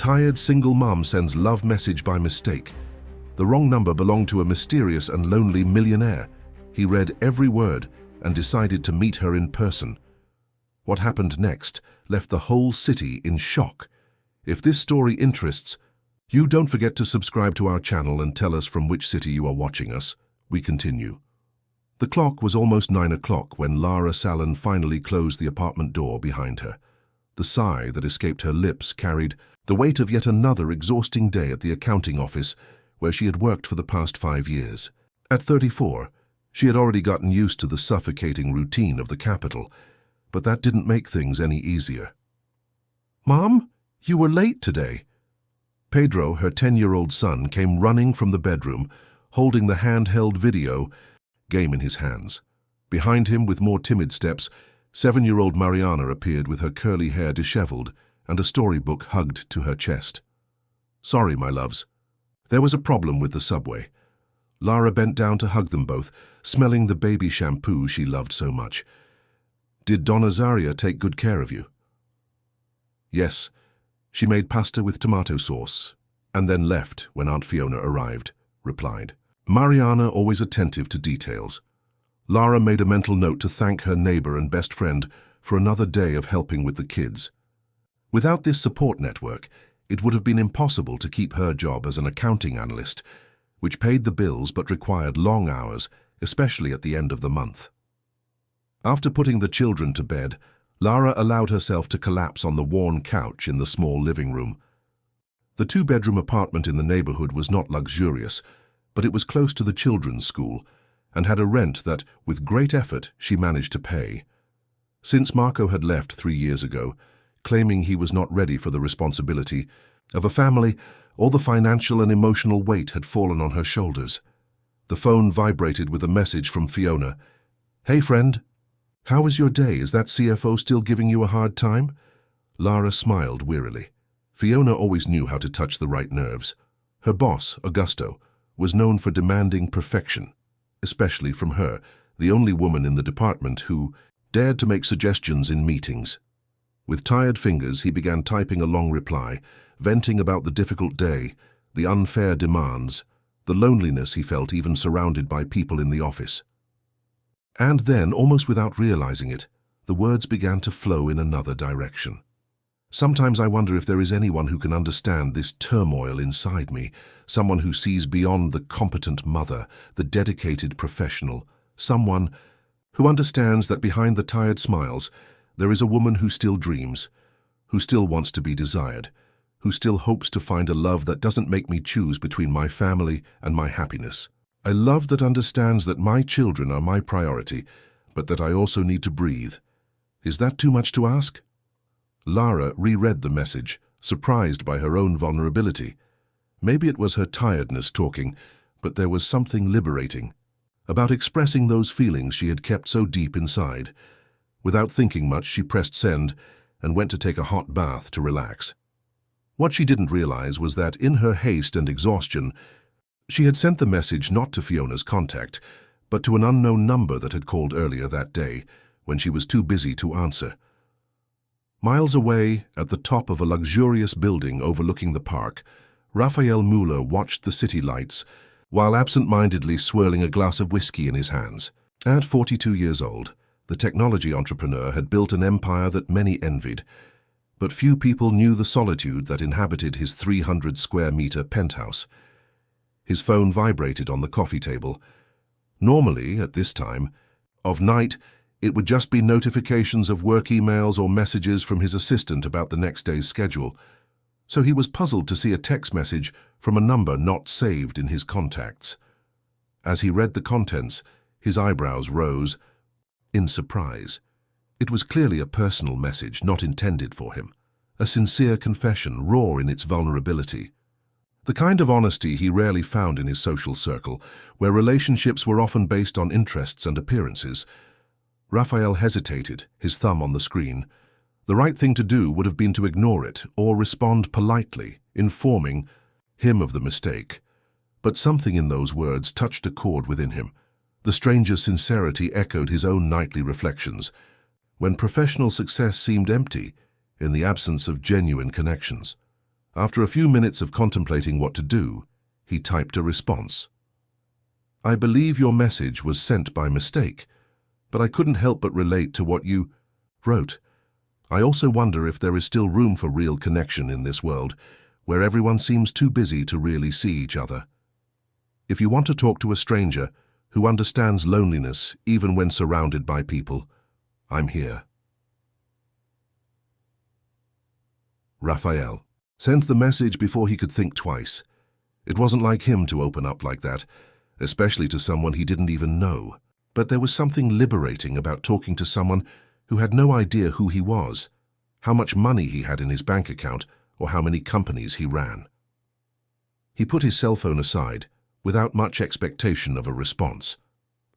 Tired single mom sends love message by mistake. The wrong number belonged to a mysterious and lonely millionaire. He read every word and decided to meet her in person. What happened next left the whole city in shock. If this story interests you, don't forget to subscribe to our channel and tell us from which city you are watching us. We continue. The clock was almost 9 o'clock when Lara Salin finally closed the apartment door behind her. The sigh that escaped her lips carried the weight of yet another exhausting day at the accounting office where she had worked for the past 5 years. At 34, she had already gotten used to the suffocating routine of the capital, but that didn't make things any easier. "Mom, you were late today." Pedro, her 10-year-old son, came running from the bedroom, holding the handheld video game in his hands. Behind him, with more timid steps, 7-year-old Mariana appeared with her curly hair disheveled and a storybook hugged to her chest. "Sorry, my loves. There was a problem with the subway." Lara bent down to hug them both, smelling the baby shampoo she loved so much. "Did Donna Zaria take good care of you?" "Yes. She made pasta with tomato sauce, and then left when Aunt Fiona arrived," replied. Mariana, always attentive to details. Lara made a mental note to thank her neighbor and best friend for another day of helping with the kids. Without this support network, it would have been impossible to keep her job as an accounting analyst, which paid the bills but required long hours, especially at the end of the month. After putting the children to bed, Lara allowed herself to collapse on the worn couch in the small living room. The 2-bedroom apartment in the neighborhood was not luxurious, but it was close to the children's school and had a rent that, with great effort, she managed to pay. Since Marco had left 3 years ago, claiming he was not ready for the responsibility of a family, all the financial and emotional weight had fallen on her shoulders. The phone vibrated with a message from Fiona. "Hey, friend. How was your day? Is that CFO still giving you a hard time?" Lara smiled wearily. Fiona always knew how to touch the right nerves. Her boss, Augusto, was known for demanding perfection, especially from her, the only woman in the department who dared to make suggestions in meetings. With tired fingers, he began typing a long reply, venting about the difficult day, the unfair demands, the loneliness he felt even surrounded by people in the office. And then, almost without realizing it, the words began to flow in another direction. "Sometimes I wonder if there is anyone who can understand this turmoil inside me, someone who sees beyond the competent mother, the dedicated professional, someone who understands that behind the tired smiles there is a woman who still dreams, who still wants to be desired, who still hopes to find a love that doesn't make me choose between my family and my happiness. A love that understands that my children are my priority, but that I also need to breathe. Is that too much to ask?" Lara reread the message, surprised by her own vulnerability. Maybe it was her tiredness talking, but there was something liberating about expressing those feelings she had kept so deep inside. Without thinking much, she pressed send and went to take a hot bath to relax. What she didn't realize was that in her haste and exhaustion, she had sent the message not to Fiona's contact, but to an unknown number that had called earlier that day, when she was too busy to answer. Miles away, at the top of a luxurious building overlooking the park, Raphael Muller watched the city lights while absent-mindedly swirling a glass of whiskey in his hands. At 42 years old, the technology entrepreneur had built an empire that many envied, but few people knew the solitude that inhabited his 300-square-meter penthouse. His phone vibrated on the coffee table. Normally, at this time of night, it would just be notifications of work emails or messages from his assistant about the next day's schedule, so he was puzzled to see a text message from a number not saved in his contacts. As he read the contents, his eyebrows rose in surprise. It was clearly a personal message not intended for him, a sincere confession, raw in its vulnerability. The kind of honesty he rarely found in his social circle, where relationships were often based on interests and appearances. Raphael hesitated, his thumb on the screen. The right thing to do would have been to ignore it or respond politely, informing him of the mistake. But something in those words touched a chord within him. The stranger's sincerity echoed his own nightly reflections, when professional success seemed empty in the absence of genuine connections. After a few minutes of contemplating what to do, he typed a response. "I believe your message was sent by mistake, but I couldn't help but relate to what you wrote. I also wonder if there is still room for real connection in this world, where everyone seems too busy to really see each other. If you want to talk to a stranger who understands loneliness even when surrounded by people, I'm here." Raphael sent the message before he could think twice. It wasn't like him to open up like that, especially to someone he didn't even know. But there was something liberating about talking to someone who had no idea who he was, how much money he had in his bank account, or how many companies he ran. He put his cell phone aside, without much expectation of a response.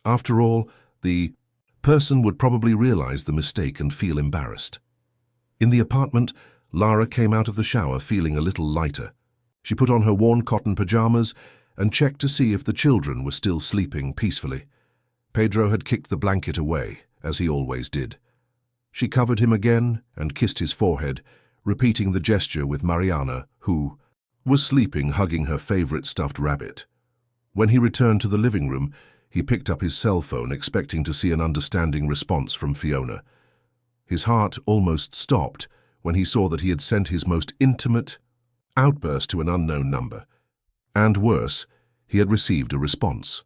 After all, the person would probably realize the mistake and feel embarrassed. In the apartment, Lara came out of the shower feeling a little lighter. She put on her worn cotton pajamas and checked to see if the children were still sleeping peacefully. Pedro had kicked the blanket away, as he always did. She covered him again and kissed his forehead, repeating the gesture with Mariana, who was sleeping hugging her favorite stuffed rabbit. When he returned to the living room, he picked up his cell phone, expecting to see an understanding response from Fiona. His heart almost stopped when he saw that he had sent his most intimate outburst to an unknown number. And worse, he had received a response.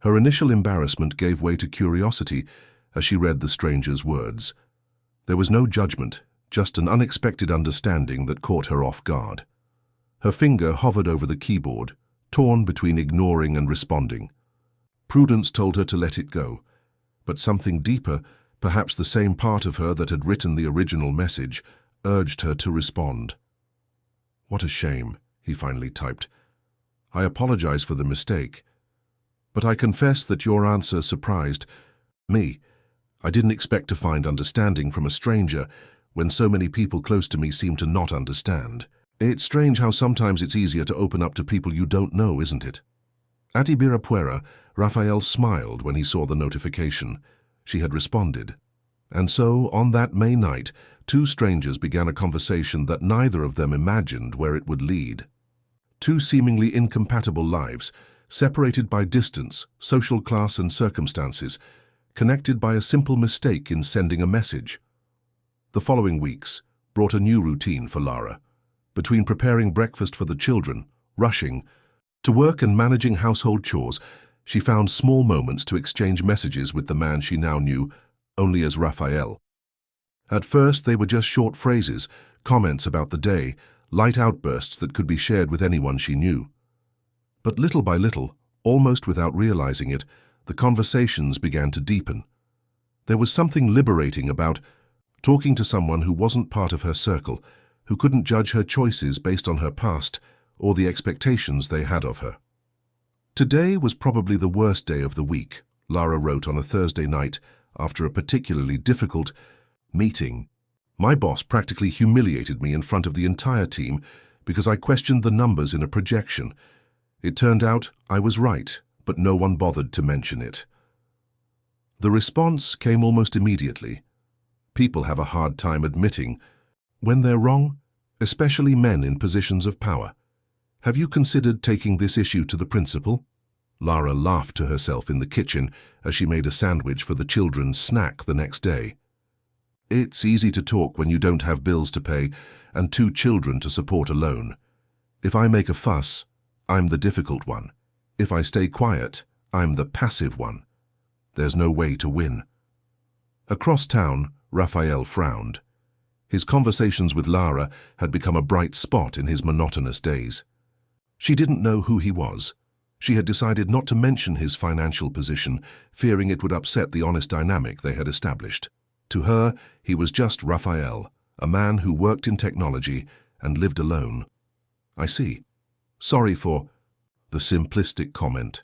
Her initial embarrassment gave way to curiosity as she read the stranger's words. There was no judgment, just an unexpected understanding that caught her off guard. Her finger hovered over the keyboard, torn between ignoring and responding. Prudence told her to let it go, but something deeper, perhaps the same part of her that had written the original message, urged her to respond. "What a shame," he finally typed. "I apologize for the mistake, but I confess that your answer surprised me. I didn't expect to find understanding from a stranger when so many people close to me seem to not understand. It's strange how sometimes it's easier to open up to people you don't know, isn't it?" At Ibirapuera, Raphael smiled when he saw the notification. She had responded. And so, on that May night, two strangers began a conversation that neither of them imagined where it would lead. Two seemingly incompatible lives, separated by distance, social class and circumstances, connected by a simple mistake in sending a message. The following weeks brought a new routine for Lara. Between preparing breakfast for the children, rushing to work and managing household chores, she found small moments to exchange messages with the man she now knew only as Raphael. At first, they were just short phrases, comments about the day, light outbursts that could be shared with anyone she knew. But little by little, almost without realizing it, the conversations began to deepen. There was something liberating about talking to someone who wasn't part of her circle, who couldn't judge her choices based on her past or the expectations they had of her. "Today was probably the worst day of the week," Lara wrote on a Thursday night after a particularly difficult meeting. "My boss practically humiliated me in front of the entire team because I questioned the numbers in a projection. It turned out I was right, but no one bothered to mention it." The response came almost immediately. People have a hard time admitting when they're wrong, especially men in positions of power. "Have you considered taking this issue to the principal?" Lara laughed to herself in the kitchen as she made a sandwich for the children's snack the next day. It's easy to talk when you don't have bills to pay and two children to support alone. If I make a fuss, I'm the difficult one. If I stay quiet, I'm the passive one. There's no way to win. Across town, Raphael frowned. His conversations with Lara had become a bright spot in his monotonous days. She didn't know who he was. She had decided not to mention his financial position, fearing it would upset the honest dynamic they had established. To her, he was just Raphael, a man who worked in technology and lived alone. "I see. Sorry for the simplistic comment.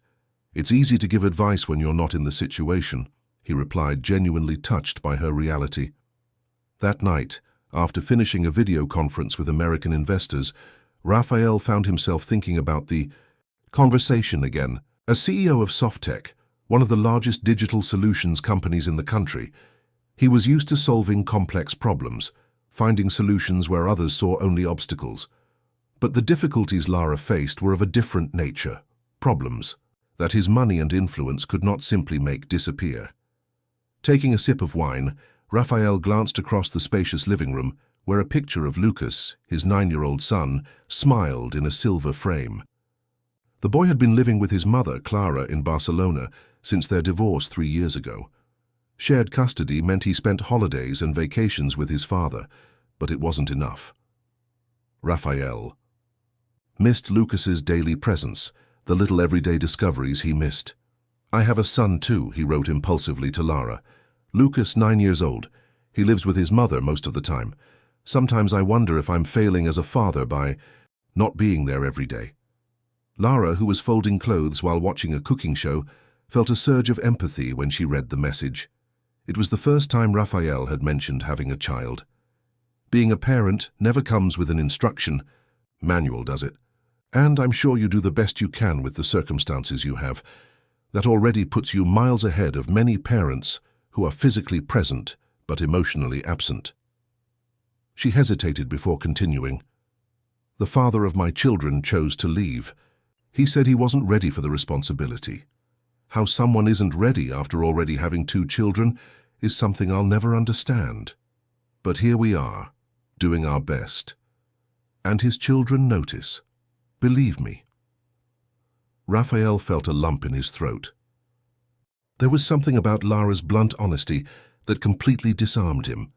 It's easy to give advice when you're not in the situation," he replied, genuinely touched by her reality. That night, after finishing a video conference with American investors, Raphael found himself thinking about the conversation again. As CEO of Softech, one of the largest digital solutions companies in the country, he was used to solving complex problems, finding solutions where others saw only obstacles. But the difficulties Lara faced were of a different nature, problems that his money and influence could not simply make disappear. Taking a sip of wine, Raphael glanced across the spacious living room, where a picture of Lucas, his 9-year-old son, smiled in a silver frame. The boy had been living with his mother, Clara, in Barcelona since their divorce 3 years ago. Shared custody meant he spent holidays and vacations with his father, but it wasn't enough. Raphael missed Lucas's daily presence, the little everyday discoveries he missed. "I have a son too," he wrote impulsively to Lara. "Lucas, 9 years old. He lives with his mother most of the time. Sometimes I wonder if I'm failing as a father by not being there every day." Lara, who was folding clothes while watching a cooking show, felt a surge of empathy when she read the message. It was the first time Raphael had mentioned having a child. Being a parent never comes with an instruction manual, does it? And I'm sure you do the best you can with the circumstances you have. That already puts you miles ahead of many parents who are physically present but emotionally absent. She hesitated before continuing. "The father of my children chose to leave. He said he wasn't ready for the responsibility. How someone isn't ready after already having 2 children is something I'll never understand. But here we are, doing our best. And his children notice. Believe me." Raphael felt a lump in his throat. There was something about Lara's blunt honesty that completely disarmed him.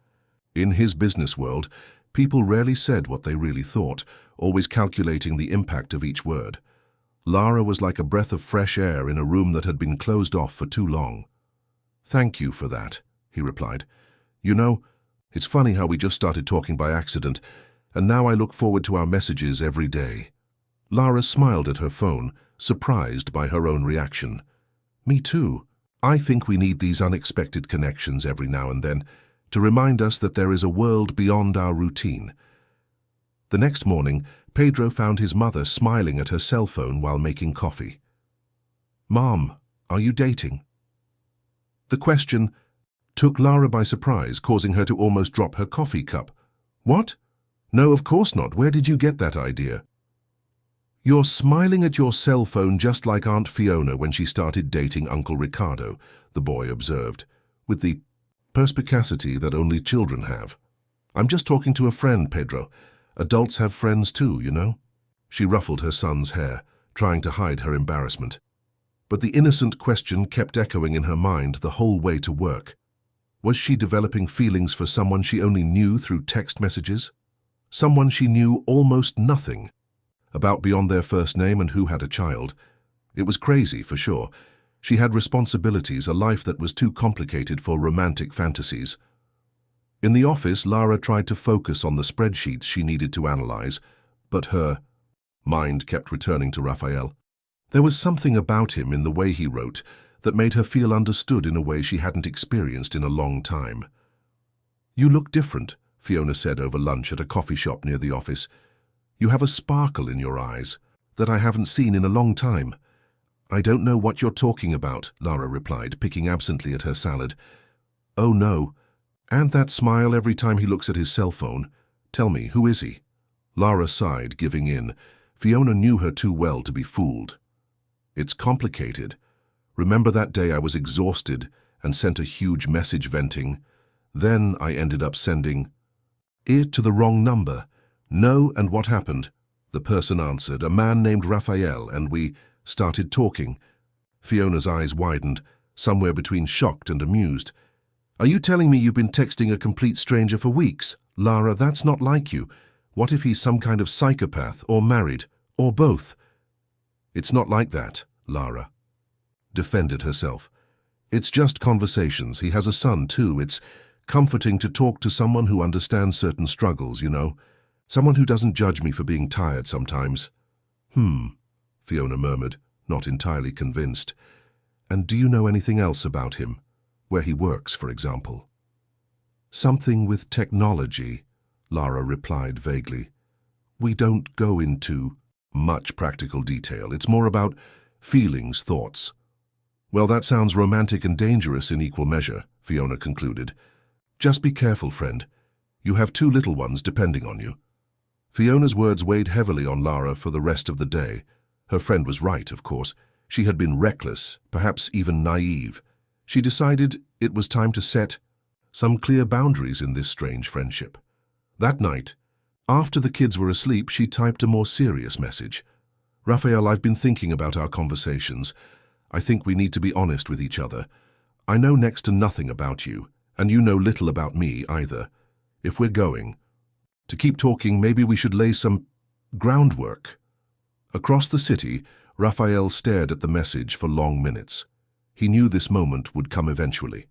In his business world, people rarely said what they really thought, always calculating the impact of each word. Lara was like a breath of fresh air in a room that had been closed off for too long. "Thank you for that," he replied. "You know, it's funny how we just started talking by accident, and now I look forward to our messages every day." Lara smiled at her phone, surprised by her own reaction. "Me too. I think we need these unexpected connections every now and then to remind us that there is a world beyond our routine." The next morning, Pedro found his mother smiling at her cell phone while making coffee. "Mom, are you dating?" The question took Lara by surprise, causing her to almost drop her coffee cup. "What? No, of course not. Where did you get that idea?" "You're smiling at your cell phone just like Aunt Fiona when she started dating Uncle Ricardo," the boy observed, with the perspicacity that only children have. "I'm just talking to a friend, Pedro. Adults have friends too, you know." She ruffled her son's hair, trying to hide her embarrassment. But the innocent question kept echoing in her mind the whole way to work. Was she developing feelings for someone she only knew through text messages? Someone she knew almost nothing about beyond their first name and who had a child. It was crazy, for sure. She had responsibilities, a life that was too complicated for romantic fantasies. In the office, Lara tried to focus on the spreadsheets she needed to analyze, but her mind kept returning to Raphael. There was something about him in the way he wrote that made her feel understood in a way she hadn't experienced in a long time. "You look different," Fiona said over lunch at a coffee shop near the office. "You have a sparkle in your eyes that I haven't seen in a long time." "I don't know what you're talking about," Lara replied, picking absently at her salad. "Oh no. And that smile every time he looks at his cell phone. Tell me, who is he?" Lara sighed, giving in. Fiona knew her too well to be fooled. "It's complicated. Remember that day I was exhausted and sent a huge message venting? Then I ended up sending it to the wrong number. No, and what happened?" The person answered, "A man named Raphael, and we started talking." Fiona's eyes widened, somewhere between shocked and amused. "Are you telling me you've been texting a complete stranger for weeks? Lara, that's not like you. What if he's some kind of psychopath, or married, or both?" "It's not like that," Lara defended herself. "It's just conversations. He has a son, too. It's comforting to talk to someone who understands certain struggles, you know. Someone who doesn't judge me for being tired sometimes." Fiona murmured, not entirely convinced. "And do you know anything else about him? Where he works, for example?" "Something with technology," Lara replied vaguely. "We don't go into much practical detail. It's more about feelings, thoughts." "Well, that sounds romantic and dangerous in equal measure," Fiona concluded. "Just be careful, friend. You have 2 little ones depending on you." Fiona's words weighed heavily on Lara for the rest of the day. Her friend was right, of course. She had been reckless, perhaps even naive. She decided it was time to set some clear boundaries in this strange friendship. That night, after the kids were asleep, she typed a more serious message. "Raphael, I've been thinking about our conversations. I think we need to be honest with each other. I know next to nothing about you, and you know little about me either. If we're going to keep talking, maybe we should lay some groundwork." Across the city, Raphael stared at the message for long minutes. He knew this moment would come eventually.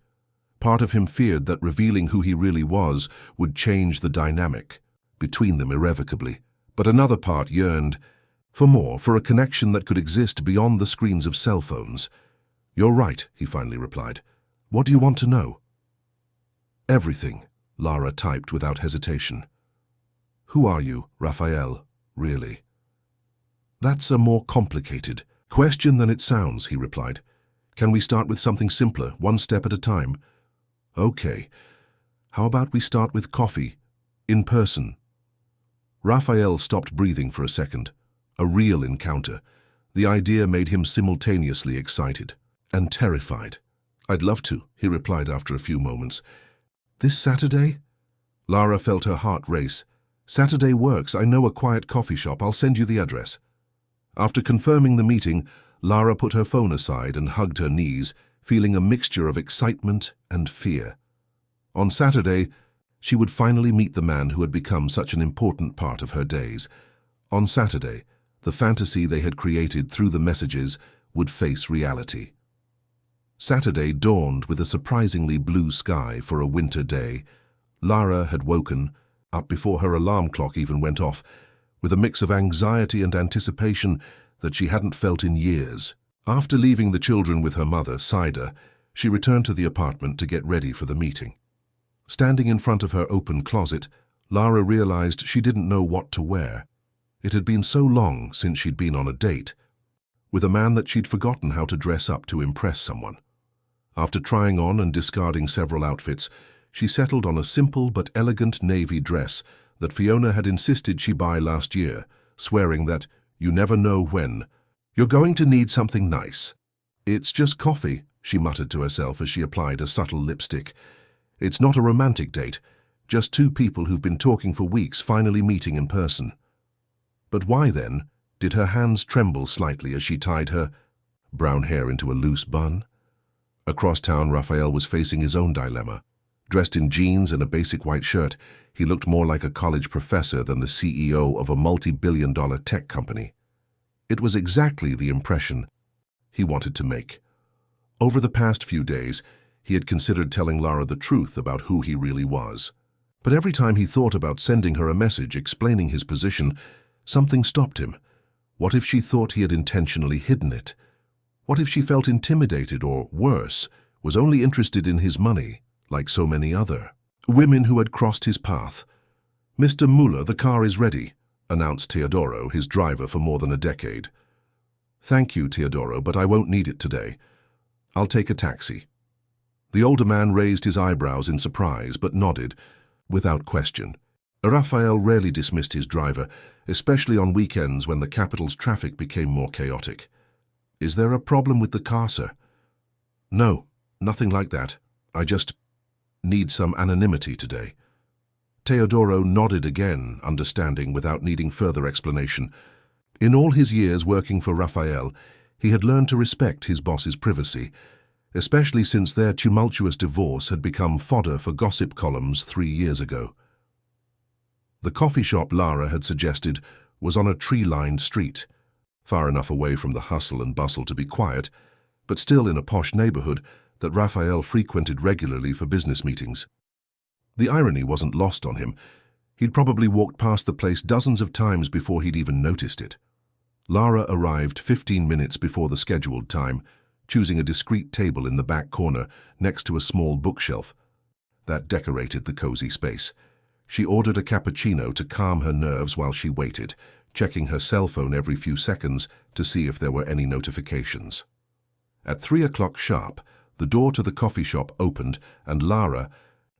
Part of him feared that revealing who he really was would change the dynamic between them irrevocably. But another part yearned for more, for a connection that could exist beyond the screens of cell phones. "You're right," he finally replied. "What do you want to know?" "Everything," Lara typed without hesitation. "Who are you, Raphael, really?" "That's a more complicated question than it sounds," he replied. "Can we start with something simpler, one step at a time?" "Okay. How about we start with coffee, in person?" Raphael stopped breathing for a second. A real encounter. The idea made him simultaneously excited and terrified. "I'd love to," he replied after a few moments. "This Saturday?" Lara felt her heart race. "Saturday works. I know a quiet coffee shop. I'll send you the address." After confirming the meeting, Lara put her phone aside and hugged her knees, feeling a mixture of excitement and fear. On Saturday, she would finally meet the man who had become such an important part of her days. On Saturday, the fantasy they had created through the messages would face reality. Saturday dawned with a surprisingly blue sky for a winter day. Lara had woken, up before her alarm clock even went off, with a mix of anxiety and anticipation that she hadn't felt in years. After leaving the children with her mother, Saida, she returned to the apartment to get ready for the meeting. Standing in front of her open closet, Lara realized she didn't know what to wear. It had been so long since she'd been on a date with a man that she'd forgotten how to dress up to impress someone. After trying on and discarding several outfits, she settled on a simple but elegant navy dress that Fiona had insisted she buy last year, swearing that "you never know when. You're going to need something nice." "It's just coffee," she muttered to herself as she applied a subtle lipstick. "It's not a romantic date, just two people who've been talking for weeks finally meeting in person." But why then did her hands tremble slightly as she tied her brown hair into a loose bun? Across town, Raphael was facing his own dilemma. Dressed in jeans and a basic white shirt, he looked more like a college professor than the CEO of a multi-billion-dollar tech company. It was exactly the impression he wanted to make. Over the past few days, he had considered telling Lara the truth about who he really was. But every time he thought about sending her a message explaining his position, something stopped him. What if she thought he had intentionally hidden it? What if she felt intimidated or, worse, was only interested in his money, like so many other women who had crossed his path? "Mr. Muller, the car is ready," announced Teodoro, his driver for more than a decade. "Thank you, Teodoro, but I won't need it today. I'll take a taxi." The older man raised his eyebrows in surprise, but nodded, without question. Raphael rarely dismissed his driver, especially on weekends when the capital's traffic became more chaotic. "Is there a problem with the car, sir?" "No, nothing like that. I just need some anonymity today." Teodoro nodded again, understanding without needing further explanation. In all his years working for Raphael, he had learned to respect his boss's privacy, especially since their tumultuous divorce had become fodder for gossip columns 3 years ago. The coffee shop Lara had suggested was on a tree-lined street, far enough away from the hustle and bustle to be quiet, but still in a posh neighborhood that Raphael frequented regularly for business meetings. The irony wasn't lost on him. He'd probably walked past the place dozens of times before he'd even noticed it. Lara arrived 15 minutes before the scheduled time, choosing a discreet table in the back corner next to a small bookshelf that decorated the cozy space. She ordered a cappuccino to calm her nerves while she waited, checking her cell phone every few seconds to see if there were any notifications. At 3 o'clock sharp, the door to the coffee shop opened and Lara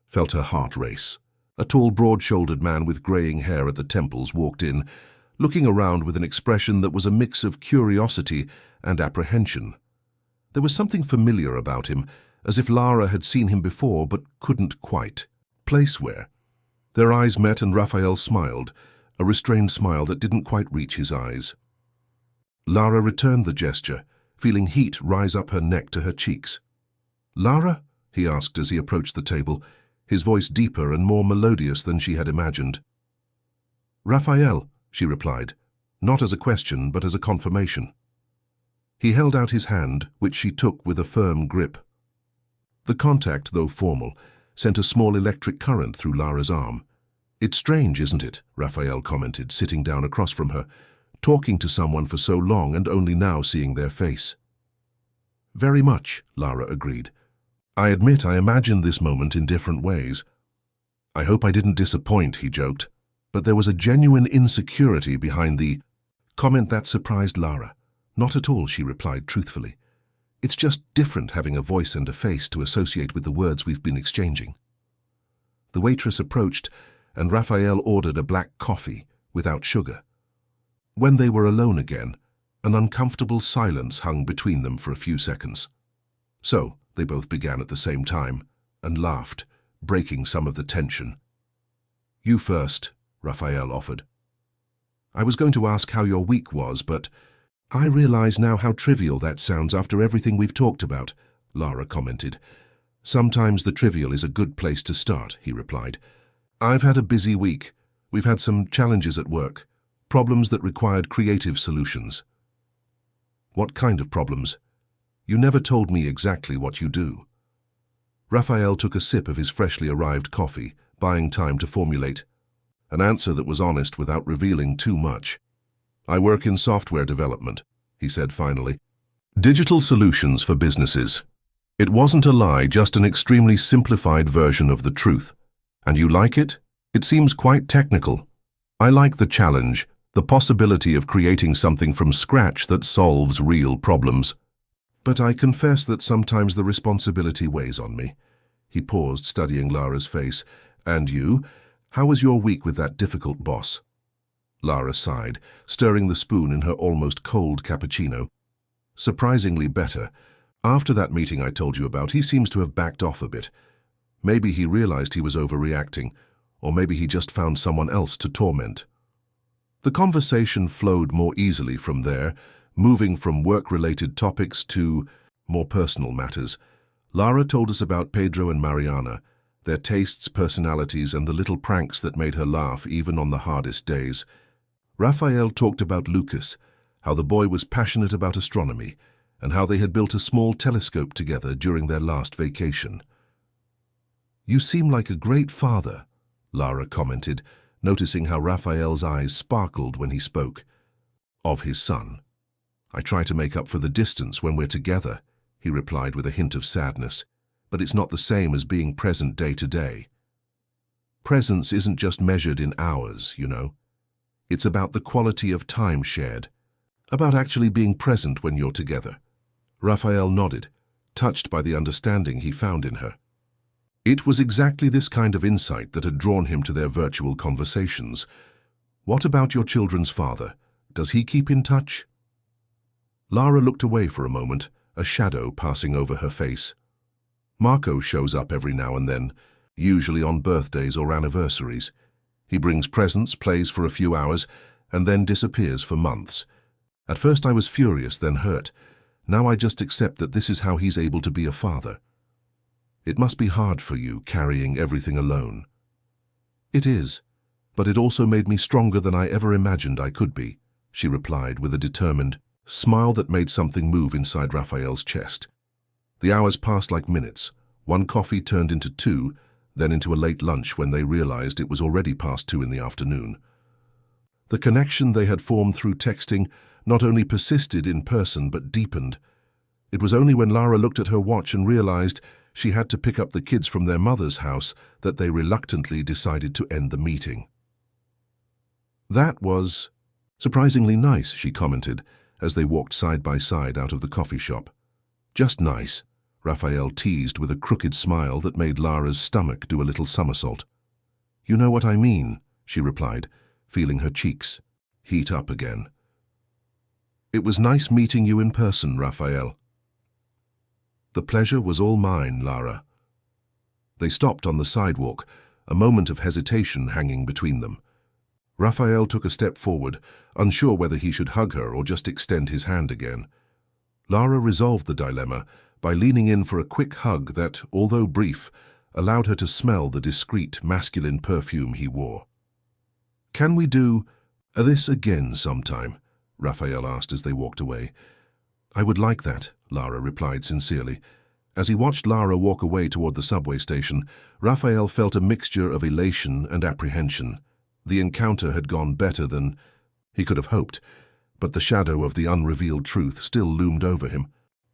felt her heart race. A tall, broad-shouldered man with graying hair at the temples walked in, looking around with an expression that was a mix of curiosity and apprehension. There was something familiar about him, as if Lara had seen him before but couldn't quite place where. Their eyes met and Raphael smiled, a restrained smile that didn't quite reach his eyes. Lara returned the gesture, feeling heat rise up her neck to her cheeks. "Lara?" he asked as he approached the table, his voice deeper and more melodious than she had imagined. "Raphael," she replied, not as a question but as a confirmation. He held out his hand, which she took with a firm grip. The contact, though formal, sent a small electric current through Lara's arm. "It's strange, isn't it?" Raphael commented, sitting down across from her, talking to someone for so long and only now seeing their face. "Very much," Lara agreed. "I admit I imagined this moment in different ways." "I hope I didn't disappoint," he joked, but there was a genuine insecurity behind the comment that surprised Lara. "Not at all," she replied truthfully. "It's just different having a voice and a face to associate with the words we've been exchanging." The waitress approached, and Raphael ordered a black coffee without sugar. When they were alone again, an uncomfortable silence hung between them for a few seconds. So they both began at the same time and laughed, breaking some of the tension. "You first," Raphael offered. "I was going to ask how your week was, but I realize now how trivial that sounds after everything we've talked about," Lara commented. "Sometimes the trivial is a good place to start," he replied. "I've had a busy week. We've had some challenges at work, problems that required creative solutions." "What kind of problems? You never told me exactly what you do." Raphael took a sip of his freshly arrived coffee, buying time to formulate an answer that was honest without revealing too much. "I work in software development," he said finally. "Digital solutions for businesses." It wasn't a lie, just an extremely simplified version of the truth. "And you like it? It seems quite technical." "I like the challenge, the possibility of creating something from scratch that solves real problems. But I confess that sometimes the responsibility weighs on me." He paused, studying Lara's face. "And you? How was your week with that difficult boss?" Lara sighed, stirring the spoon in her almost cold cappuccino. "Surprisingly better. After that meeting I told you about, he seems to have backed off a bit. Maybe he realized he was overreacting, or maybe he just found someone else to torment." The conversation flowed more easily from there, moving from work-related topics to more personal matters. Lara told us about Pedro and Mariana, their tastes, personalities, and the little pranks that made her laugh even on the hardest days. Raphael talked about Lucas, how the boy was passionate about astronomy, and how they had built a small telescope together during their last vacation. "You seem like a great father," Lara commented, noticing how Raphael's eyes sparkled when he spoke. "Of his son." "I try to make up for the distance when we're together," he replied with a hint of sadness. "But it's not the same as being present day to day. Presence isn't just measured in hours, you know. It's about the quality of time shared, about actually being present when you're together." Raphael nodded, touched by the understanding he found in her. It was exactly this kind of insight that had drawn him to their virtual conversations. "What about your children's father? Does he keep in touch?" Lara looked away for a moment, a shadow passing over her face. "Marco shows up every now and then, usually on birthdays or anniversaries. He brings presents, plays for a few hours, and then disappears for months. At first I was furious, then hurt. Now I just accept that this is how he's able to be a father." "It must be hard for you, carrying everything alone." "It is, but it also made me stronger than I ever imagined I could be," she replied with a determined smile that made something move inside Raphael's chest. The hours passed like minutes. One coffee turned into two, then into a late lunch when they realized it was already past 2 in the afternoon. The connection they had formed through texting not only persisted in person but deepened. It was only when Lara looked at her watch and realized she had to pick up the kids from their mother's house that they reluctantly decided to end the meeting. "That was surprisingly nice," she commented as they walked side by side out of the coffee shop. "Just nice," Raphael teased with a crooked smile that made Lara's stomach do a little somersault. You know what I mean, she replied, feeling her cheeks heat up again. It was nice meeting you in person, Raphael. The pleasure was all mine, Lara. They stopped on the sidewalk, a moment of hesitation hanging between them. Raphael took a step forward, unsure whether he should hug her or just extend his hand again. Lara resolved the dilemma by leaning in for a quick hug that, although brief, allowed her to smell the discreet, masculine perfume he wore. "Can we do this again sometime?" Raphael asked as they walked away. "I would like that," Lara replied sincerely. As he watched Lara walk away toward the subway station, Raphael felt a mixture of elation and apprehension. The encounter had gone better than he could have hoped, but the shadow of the unrevealed truth still loomed over him.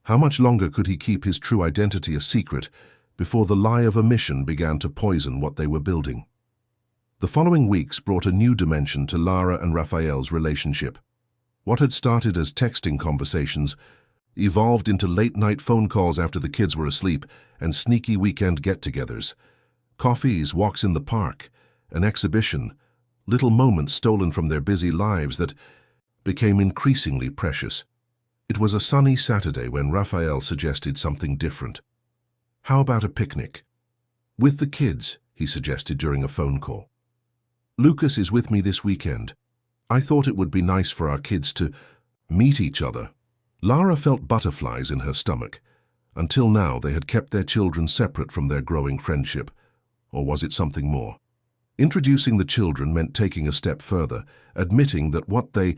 How much longer could he keep his true identity a secret before the lie of omission began to poison what they were building? The following weeks brought a new dimension to Lara and Raphael's relationship. What had started as texting conversations evolved into late-night phone calls after the kids were asleep and sneaky weekend get-togethers. Coffees, walks in the park, an exhibition, little moments stolen from their busy lives that became increasingly precious. It was a sunny Saturday when Raphael suggested something different. "How about a picnic?" "With the kids," he suggested during a phone call. "Lucas is with me this weekend. I thought it would be nice for our kids to meet each other." Lara felt butterflies in her stomach. Until now, they had kept their children separate from their growing friendship. Or was it something more? Introducing the children meant taking a step further, admitting that what they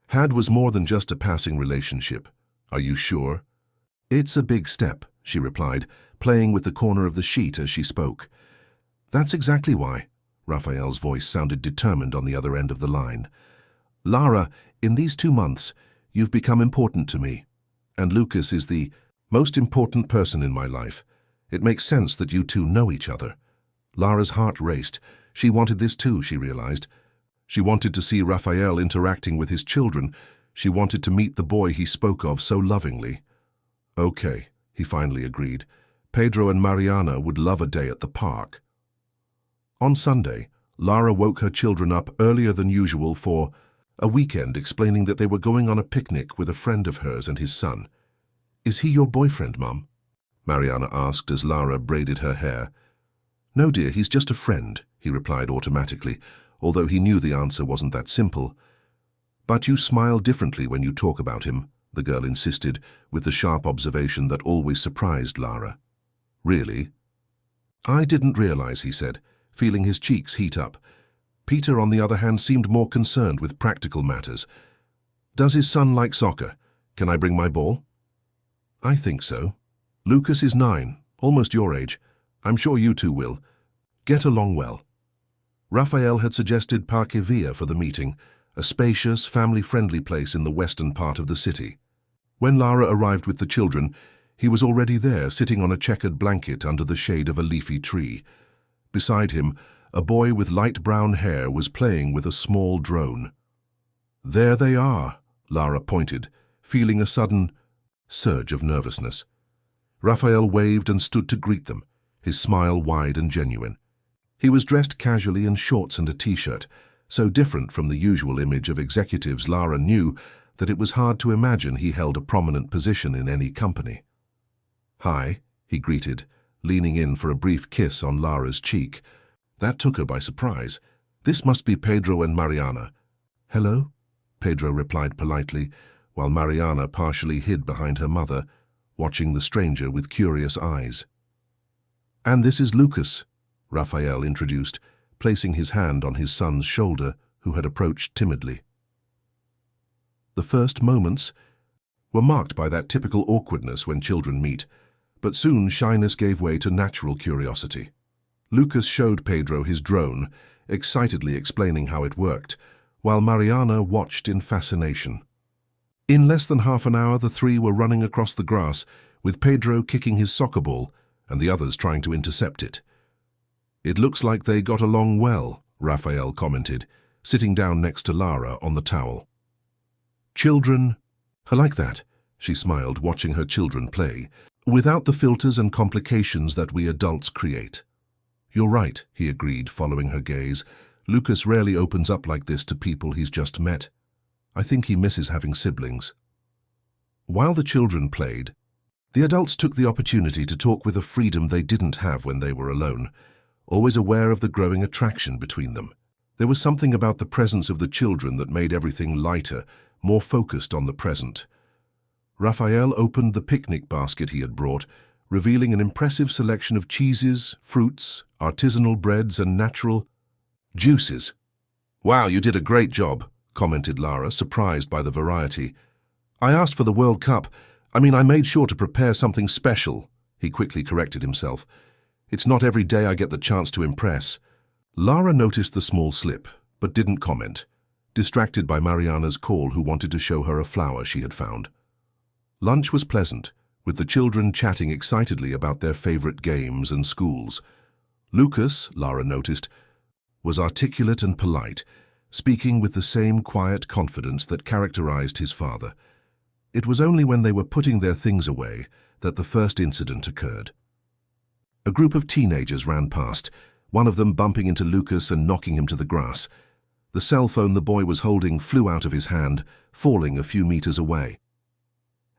had was more than just a passing relationship. "Are you sure?" "It's a big step," she replied, playing with the corner of the sheet as she spoke. "That's exactly why." Raphael's voice sounded determined on the other end of the line. "Lara, in these 2 months, you've become important to me, and Lucas is the most important person in my life. It makes sense that you two know each other." Lara's heart raced. She wanted this too, she realized. She wanted to see Raphael interacting with his children. She wanted to meet the boy he spoke of so lovingly. "Okay," he finally agreed. Pedro and Mariana would love a day at the park. On Sunday, Lara woke her children up earlier than usual for a weekend, explaining that they were going on a picnic with a friend of hers and his son. "Is he your boyfriend, Mum?" Mariana asked as Lara braided her hair. "No, dear, he's just a friend," he replied automatically, although he knew the answer wasn't that simple. "But you smile differently when you talk about him," the girl insisted, with the sharp observation that always surprised Lara. "Really?" "I didn't realize," he said, feeling his cheeks heat up. Peter, on the other hand, seemed more concerned with practical matters. "Does his son like soccer? Can I bring my ball?" "I think so. Lucas is 9, almost your age. I'm sure you two will get along well." Raphael had suggested Parque Villa for the meeting, a spacious, family-friendly place in the western part of the city. When Lara arrived with the children, he was already there, sitting on a checkered blanket under the shade of a leafy tree. Beside him, a boy with light brown hair was playing with a small drone. "There they are," Lara pointed, feeling a sudden surge of nervousness. Raphael waved and stood to greet them, his smile wide and genuine. He was dressed casually in shorts and a t-shirt, so different from the usual image of executives Lara knew that it was hard to imagine he held a prominent position in any company. "Hi," he greeted, leaning in for a brief kiss on Lara's cheek. That took her by surprise. "This must be Pedro and Mariana." "Hello?" Pedro replied politely, while Mariana partially hid behind her mother, watching the stranger with curious eyes. "And this is Lucas," Raphael introduced, placing his hand on his son's shoulder, who had approached timidly. The first moments were marked by that typical awkwardness when children meet, but soon shyness gave way to natural curiosity. Lucas showed Pedro his drone, excitedly explaining how it worked, while Mariana watched in fascination. In less than half an hour, the three were running across the grass, with Pedro kicking his soccer ball and the others trying to intercept it. "It looks like they got along well," Raphael commented, sitting down next to Lara on the towel. "Children, I like that," she smiled, watching her children play, "without the filters and complications that we adults create." You're right, he agreed, following her gaze. Lucas rarely opens up like this to people he's just met. I think he misses having siblings. While the children played, the adults took the opportunity to talk with a freedom they didn't have when they were alone, always aware of the growing attraction between them. There was something about the presence of the children that made everything lighter, more focused on the present. Raphael opened the picnic basket he had brought, revealing an impressive selection of cheeses, fruits, artisanal breads, and natural juices. "Wow, you did a great job," commented Lara, surprised by the variety. "I asked for the World Cup. I made sure to prepare something special," he quickly corrected himself. "It's not every day I get the chance to impress." Lara noticed the small slip, but didn't comment, distracted by Mariana's call, who wanted to show her a flower she had found. Lunch was pleasant, with the children chatting excitedly about their favorite games and schools. Lucas, Lara noticed, was articulate and polite, speaking with the same quiet confidence that characterized his father. It was only when they were putting their things away that the first incident occurred. A group of teenagers ran past, one of them bumping into Lucas and knocking him to the grass. The cell phone the boy was holding flew out of his hand, falling a few meters away.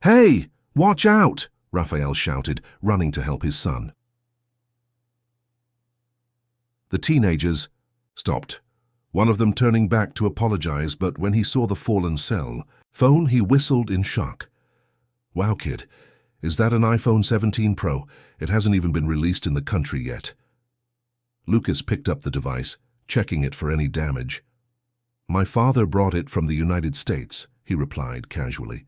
"Hey, watch out!" Raphael shouted, running to help his son. The teenagers stopped, one of them turning back to apologize, but when he saw the fallen cell phone, he whistled in shock. "Wow, kid, is that an iPhone 17 Pro? It hasn't even been released in the country yet." Lucas picked up the device, checking it for any damage. "My father brought it from the United States," he replied casually.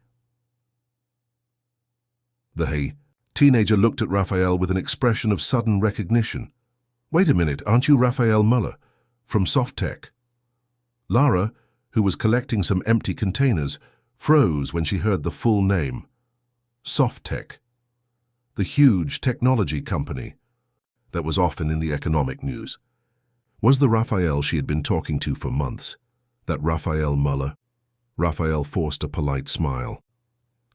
The teenager looked at Raphael with an expression of sudden recognition. "Wait a minute, aren't you Raphael Muller, from Softtech?" Lara, who was collecting some empty containers, froze when she heard the full name. Softtech, the huge technology company that was often in the economic news. Was the Raphael she had been talking to for months, that Raphael Muller? Raphael forced a polite smile.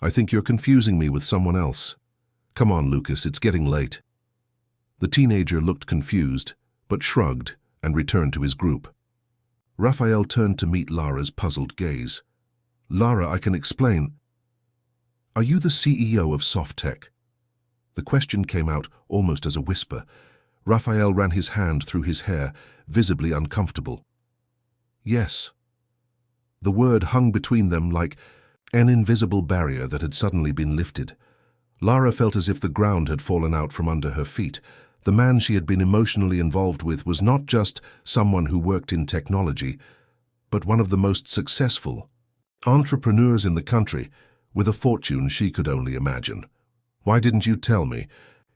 "I think you're confusing me with someone else. Come on, Lucas, it's getting late." The teenager looked confused, but shrugged and returned to his group. Raphael turned to meet Lara's puzzled gaze. "Lara, I can explain. Are you the CEO of Softtech?" The question came out almost as a whisper. Raphael ran his hand through his hair, visibly uncomfortable. "Yes." The word hung between them like an invisible barrier that had suddenly been lifted. Lara felt as if the ground had fallen out from under her feet. The man she had been emotionally involved with was not just someone who worked in technology, but one of the most successful entrepreneurs in the country, with a fortune she could only imagine. "Why didn't you tell me?"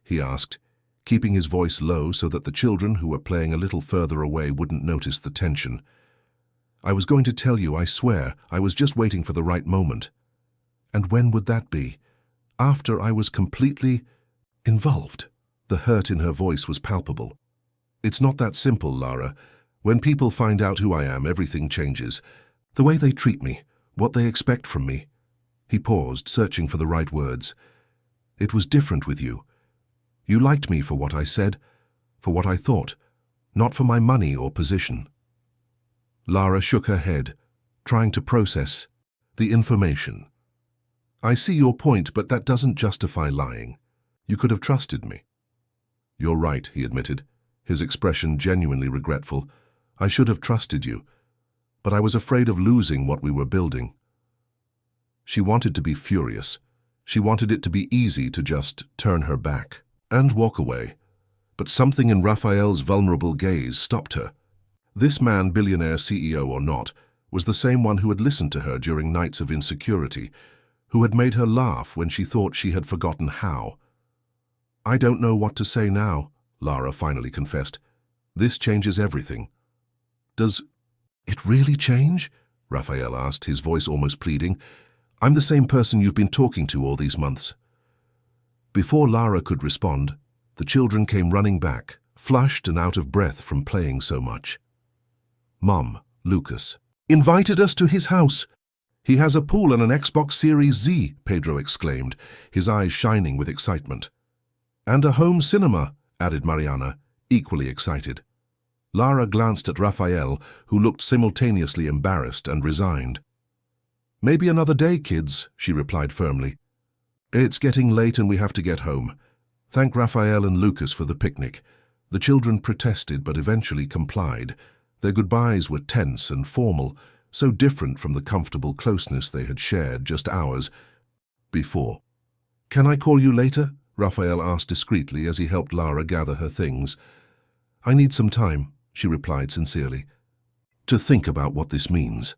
he asked, keeping his voice low so that the children, who were playing a little further away, wouldn't notice the tension. "I was going to tell you, I swear. I was just waiting for the right moment." "And when would that be?" "After I was completely involved." The hurt in her voice was palpable. "It's not that simple, Lara. When people find out who I am, everything changes. The way they treat me, what they expect from me." He paused, searching for the right words. "It was different with you. You liked me for what I said, for what I thought, not for my money or position." Lara shook her head, trying to process the information. "I see your point, but that doesn't justify lying. You could have trusted me." "You're right," he admitted, his expression genuinely regretful. "I should have trusted you, but I was afraid of losing what we were building." She wanted to be furious. She wanted it to be easy to just turn her back and walk away. But something in Raphael's vulnerable gaze stopped her. This man, billionaire CEO or not, was the same one who had listened to her during nights of insecurity, who had made her laugh when she thought she had forgotten how. "I don't know what to say now," Lara finally confessed. "This changes everything." "Does it really change?" Raphael asked, his voice almost pleading. "I'm the same person you've been talking to all these months." Before Lara could respond, the children came running back, flushed and out of breath from playing so much. "Mom, Lucas invited us to his house. He has a pool and an Xbox Series Z," Pedro exclaimed, his eyes shining with excitement. "And a home cinema," added Mariana, equally excited. Lara glanced at Raphael, who looked simultaneously embarrassed and resigned. "Maybe another day, kids," she replied firmly. "It's getting late and we have to get home. Thank Raphael and Lucas for the picnic." The children protested but eventually complied. Their goodbyes were tense and formal, so different from the comfortable closeness they had shared just hours before. "Can I call you later?" Raphael asked discreetly as he helped Lara gather her things. "I need some time," she replied sincerely, "to think about what this means."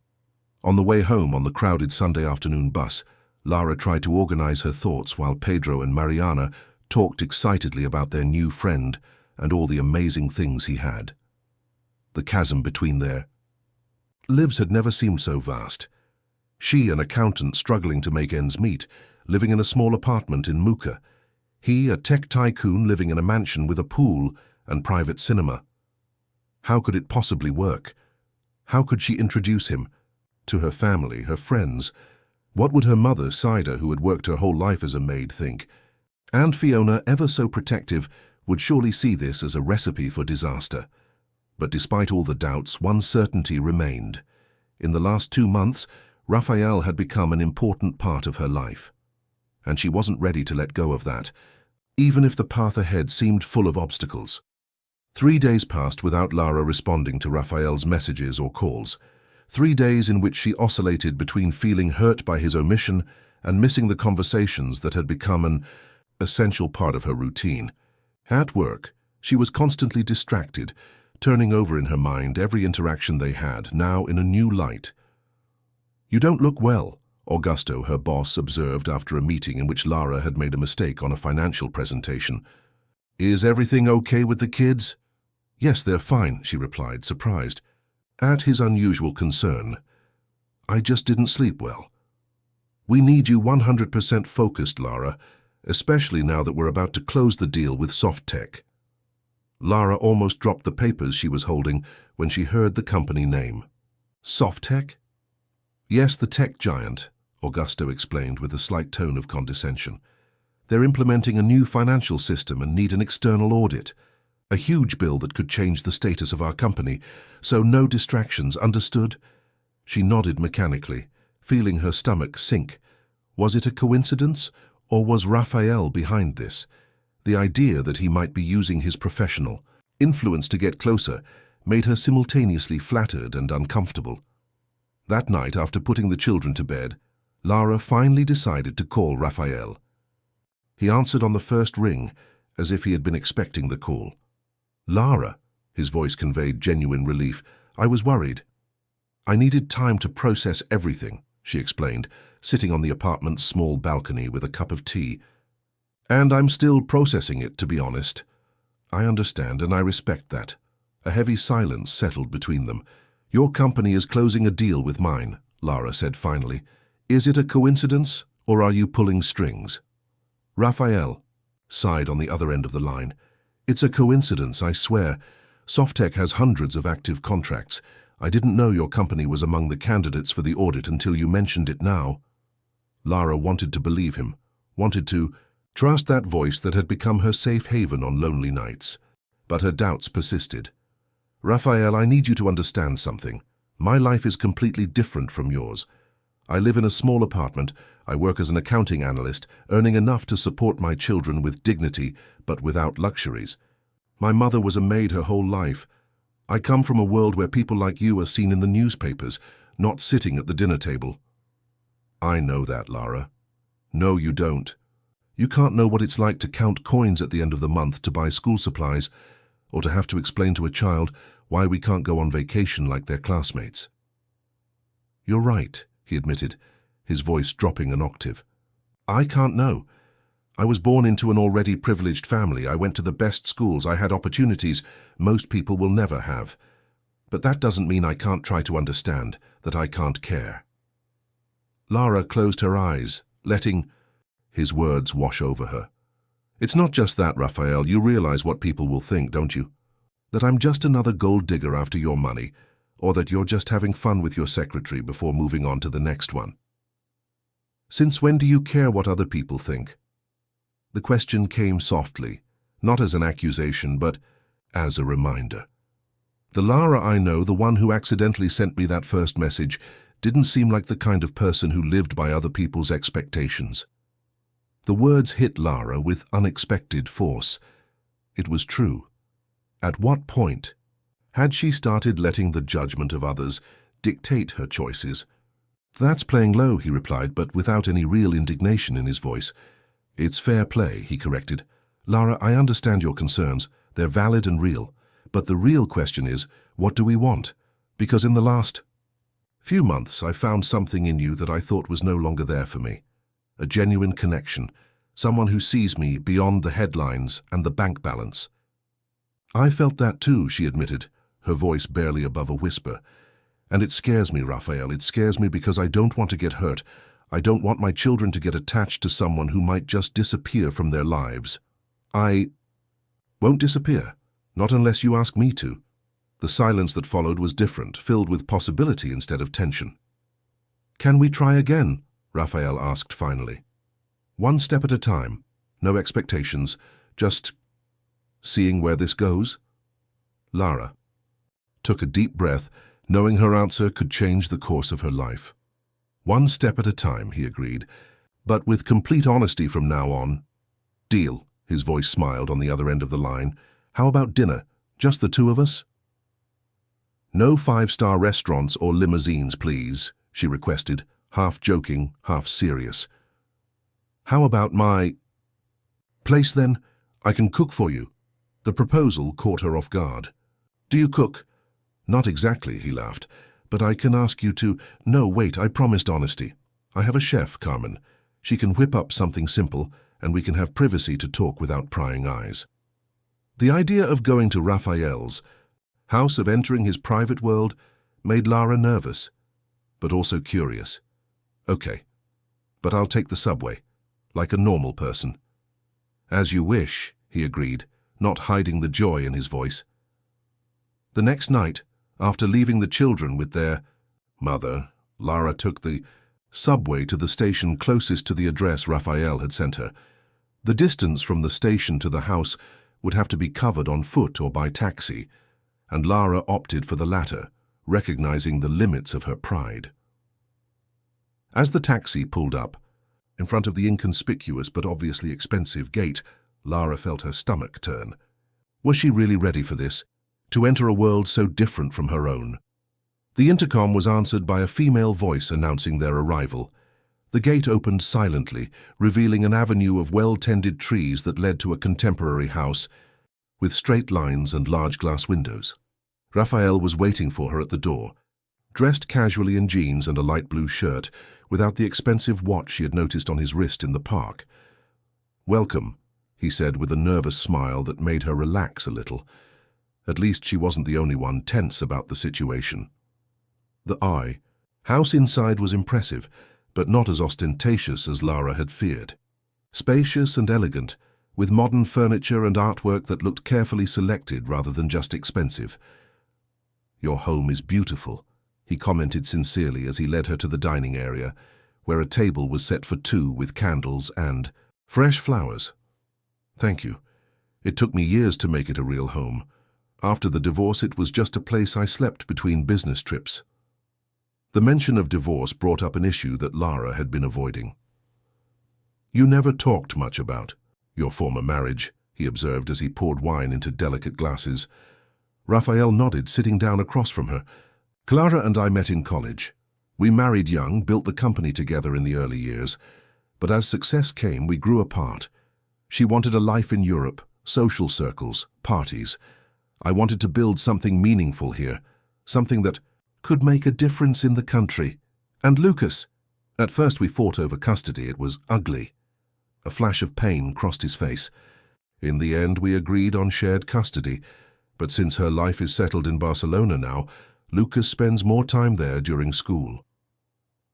On the way home on the crowded Sunday afternoon bus, Lara tried to organize her thoughts while Pedro and Mariana talked excitedly about their new friend and all the amazing things he had. The chasm between their lives had never seemed so vast. She, an accountant struggling to make ends meet, living in a small apartment in Muka. He, a tech tycoon living in a mansion with a pool and private cinema. How could it possibly work? How could she introduce him to her family, her friends? What would her mother, Saida, who had worked her whole life as a maid, think? And Fiona, ever so protective, would surely see this as a recipe for disaster. But despite all the doubts, one certainty remained. In the last 2 months, Raphael had become an important part of her life. And she wasn't ready to let go of that, even if the path ahead seemed full of obstacles. 3 days passed without Lara responding to Raphael's messages or calls. 3 days in which she oscillated between feeling hurt by his omission and missing the conversations that had become an essential part of her routine. At work, she was constantly distracted, turning over in her mind every interaction they had, now in a new light. "You don't look well," Augusto, her boss, observed after a meeting in which Lara had made a mistake on a financial presentation. "Is everything okay with the kids?" "Yes, they're fine," she replied, surprised at his unusual concern. "I just didn't sleep well." "We need you 100% focused, Lara, especially now that we're about to close the deal with Softtech." Lara almost dropped the papers she was holding when she heard the company name. "Softtech?" "Yes, the tech giant," Augusto explained with a slight tone of condescension. "They're implementing a new financial system and need an external audit. A huge bill that could change the status of our company, so no distractions, understood?" She nodded mechanically, feeling her stomach sink. Was it a coincidence, or was Raphael behind this? The idea that he might be using his professional influence to get closer made her simultaneously flattered and uncomfortable. That night, after putting the children to bed, Lara finally decided to call Raphael. He answered on the first ring, as if he had been expecting the call. "Lara," his voice conveyed genuine relief, "I was worried." "I needed time to process everything," she explained, sitting on the apartment's small balcony with a cup of tea. "And I'm still processing it, to be honest." "I understand, and I respect that." A heavy silence settled between them. "Your company is closing a deal with mine," Lara said finally. "Is it a coincidence, or are you pulling strings?" Raphael sighed on the other end of the line. "It's a coincidence, I swear. Softtech has hundreds of active contracts. I didn't know your company was among the candidates for the audit until you mentioned it now." Lara wanted to believe him, wanted to trust that voice that had become her safe haven on lonely nights. But her doubts persisted. "Raphael, I need you to understand something. My life is completely different from yours. I live in a small apartment. I work as an accounting analyst, earning enough to support my children with dignity, but without luxuries. My mother was a maid her whole life. I come from a world where people like you are seen in the newspapers, not sitting at the dinner table." "I know that, Lara." "No, you don't. You can't know what it's like to count coins at the end of the month to buy school supplies, or to have to explain to a child why we can't go on vacation like their classmates." "You're right," he admitted, his voice dropping an octave. "I can't know. I was born into an already privileged family. I went to the best schools. I had opportunities most people will never have. But that doesn't mean I can't try to understand, that I can't care." Lara closed her eyes, letting his words wash over her. "It's not just that, Raphael. You realize what people will think, don't you? That I'm just another gold digger after your money, or that you're just having fun with your secretary before moving on to the next one. Since when do you care what other people think?" The question came softly, not as an accusation, but as a reminder. The Lara I know, the one who accidentally sent me that first message, didn't seem like the kind of person who lived by other people's expectations. The words hit Lara with unexpected force. It was true. At what point had she started letting the judgment of others dictate her choices? "That's playing low," he replied, but without any real indignation in his voice. "It's fair play," he corrected. "Lara, I understand your concerns. They're valid and real. But the real question is, what do we want? Because in the last few months, I found something in you that I thought was no longer there for me. A genuine connection. Someone who sees me beyond the headlines and the bank balance." "I felt that too," she admitted, her voice barely above a whisper. "And it scares me, Raphael. It scares me because I don't want to get hurt. I don't want my children to get attached to someone who might just disappear from their lives." "I won't disappear, not unless you ask me to." The silence that followed was different, filled with possibility instead of tension. "Can we try again?" Raphael asked finally. "One step at a time, no expectations, just seeing where this goes?" Lara took a deep breath, knowing her answer could change the course of her life. "One step at a time," he agreed, "but with complete honesty from now on." "Deal," his voice smiled on the other end of the line. "How about dinner? Just the two of us?" "No five-star restaurants or limousines, please," she requested, half joking, half serious. "How about my place then? I can cook for you." The proposal caught her off guard. "Do you cook?" "Not exactly," he laughed, "but I can ask you to—" "No, wait, I promised honesty. I have a chef, Carmen. She can whip up something simple, and we can have privacy to talk without prying eyes." The idea of going to Raphael's house, of entering his private world, made Lara nervous, but also curious. "Okay, but I'll take the subway, like a normal person." "As you wish," he agreed, not hiding the joy in his voice. The next night, after leaving the children with their mother, Lara took the subway to the station closest to the address Raphael had sent her. The distance from the station to the house would have to be covered on foot or by taxi, and Lara opted for the latter, recognizing the limits of her pride. As the taxi pulled up, in front of the inconspicuous but obviously expensive gate, Lara felt her stomach turn. Was she really ready for this? To enter a world so different from her own? The intercom was answered by a female voice announcing their arrival. The gate opened silently, revealing an avenue of well-tended trees that led to a contemporary house, with straight lines and large glass windows. Raphael was waiting for her at the door, dressed casually in jeans and a light blue shirt, without the expensive watch she had noticed on his wrist in the park. "Welcome," he said with a nervous smile that made her relax a little. At least she wasn't the only one tense about the situation. The house inside was impressive, but not as ostentatious as Lara had feared. Spacious and elegant, with modern furniture and artwork that looked carefully selected rather than just expensive. "Your home is beautiful," he commented sincerely as he led her to the dining area, where a table was set for two with candles and fresh flowers. "Thank you. It took me years to make it a real home. After the divorce, it was just a place I slept between business trips." The mention of divorce brought up an issue that Lara had been avoiding. "You never talked much about your former marriage," he observed as he poured wine into delicate glasses. Raphael nodded, sitting down across from her. "Clara and I met in college. We married young, built the company together in the early years, but as success came, we grew apart. She wanted a life in Europe, social circles, parties. I wanted to build something meaningful here, something that could make a difference in the country. And Lucas. At first we fought over custody. It was ugly." A flash of pain crossed his face. "In the end, we agreed on shared custody, but since her life is settled in Barcelona now, Lucas spends more time there during school."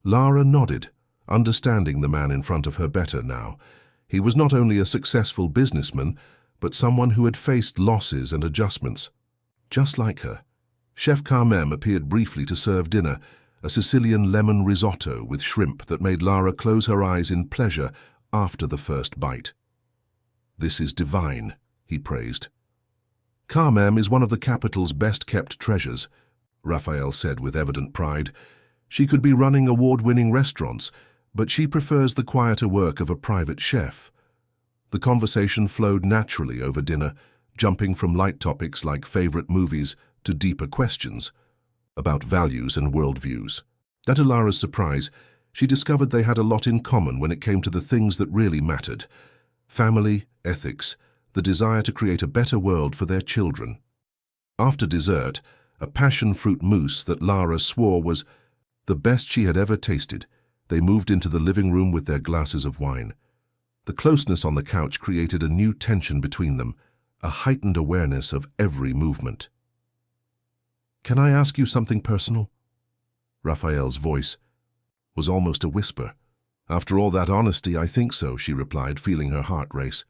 Lara nodded, understanding the man in front of her better now. He was not only a successful businessman, but someone who had faced losses and adjustments. Just like her. Chef Carmen appeared briefly to serve dinner, a Sicilian lemon risotto with shrimp that made Lara close her eyes in pleasure after the first bite. "This is divine," he praised. Carmem is one of the capital's best-kept treasures, Raphael said with evident pride. She could be running award-winning restaurants, but she prefers the quieter work of a private chef. The conversation flowed naturally over dinner, jumping from light topics like favorite movies to deeper questions about values and worldviews. To Lara's surprise, she discovered they had a lot in common when it came to the things that really mattered: family, ethics, the desire to create a better world for their children. After dessert, a passion fruit mousse that Lara swore was the best she had ever tasted, they moved into the living room with their glasses of wine. The closeness on the couch created a new tension between them, a heightened awareness of every movement. "Can I ask you something personal?" Raphael's voice was almost a whisper. "After all that honesty, I think so," she replied, feeling her heart race.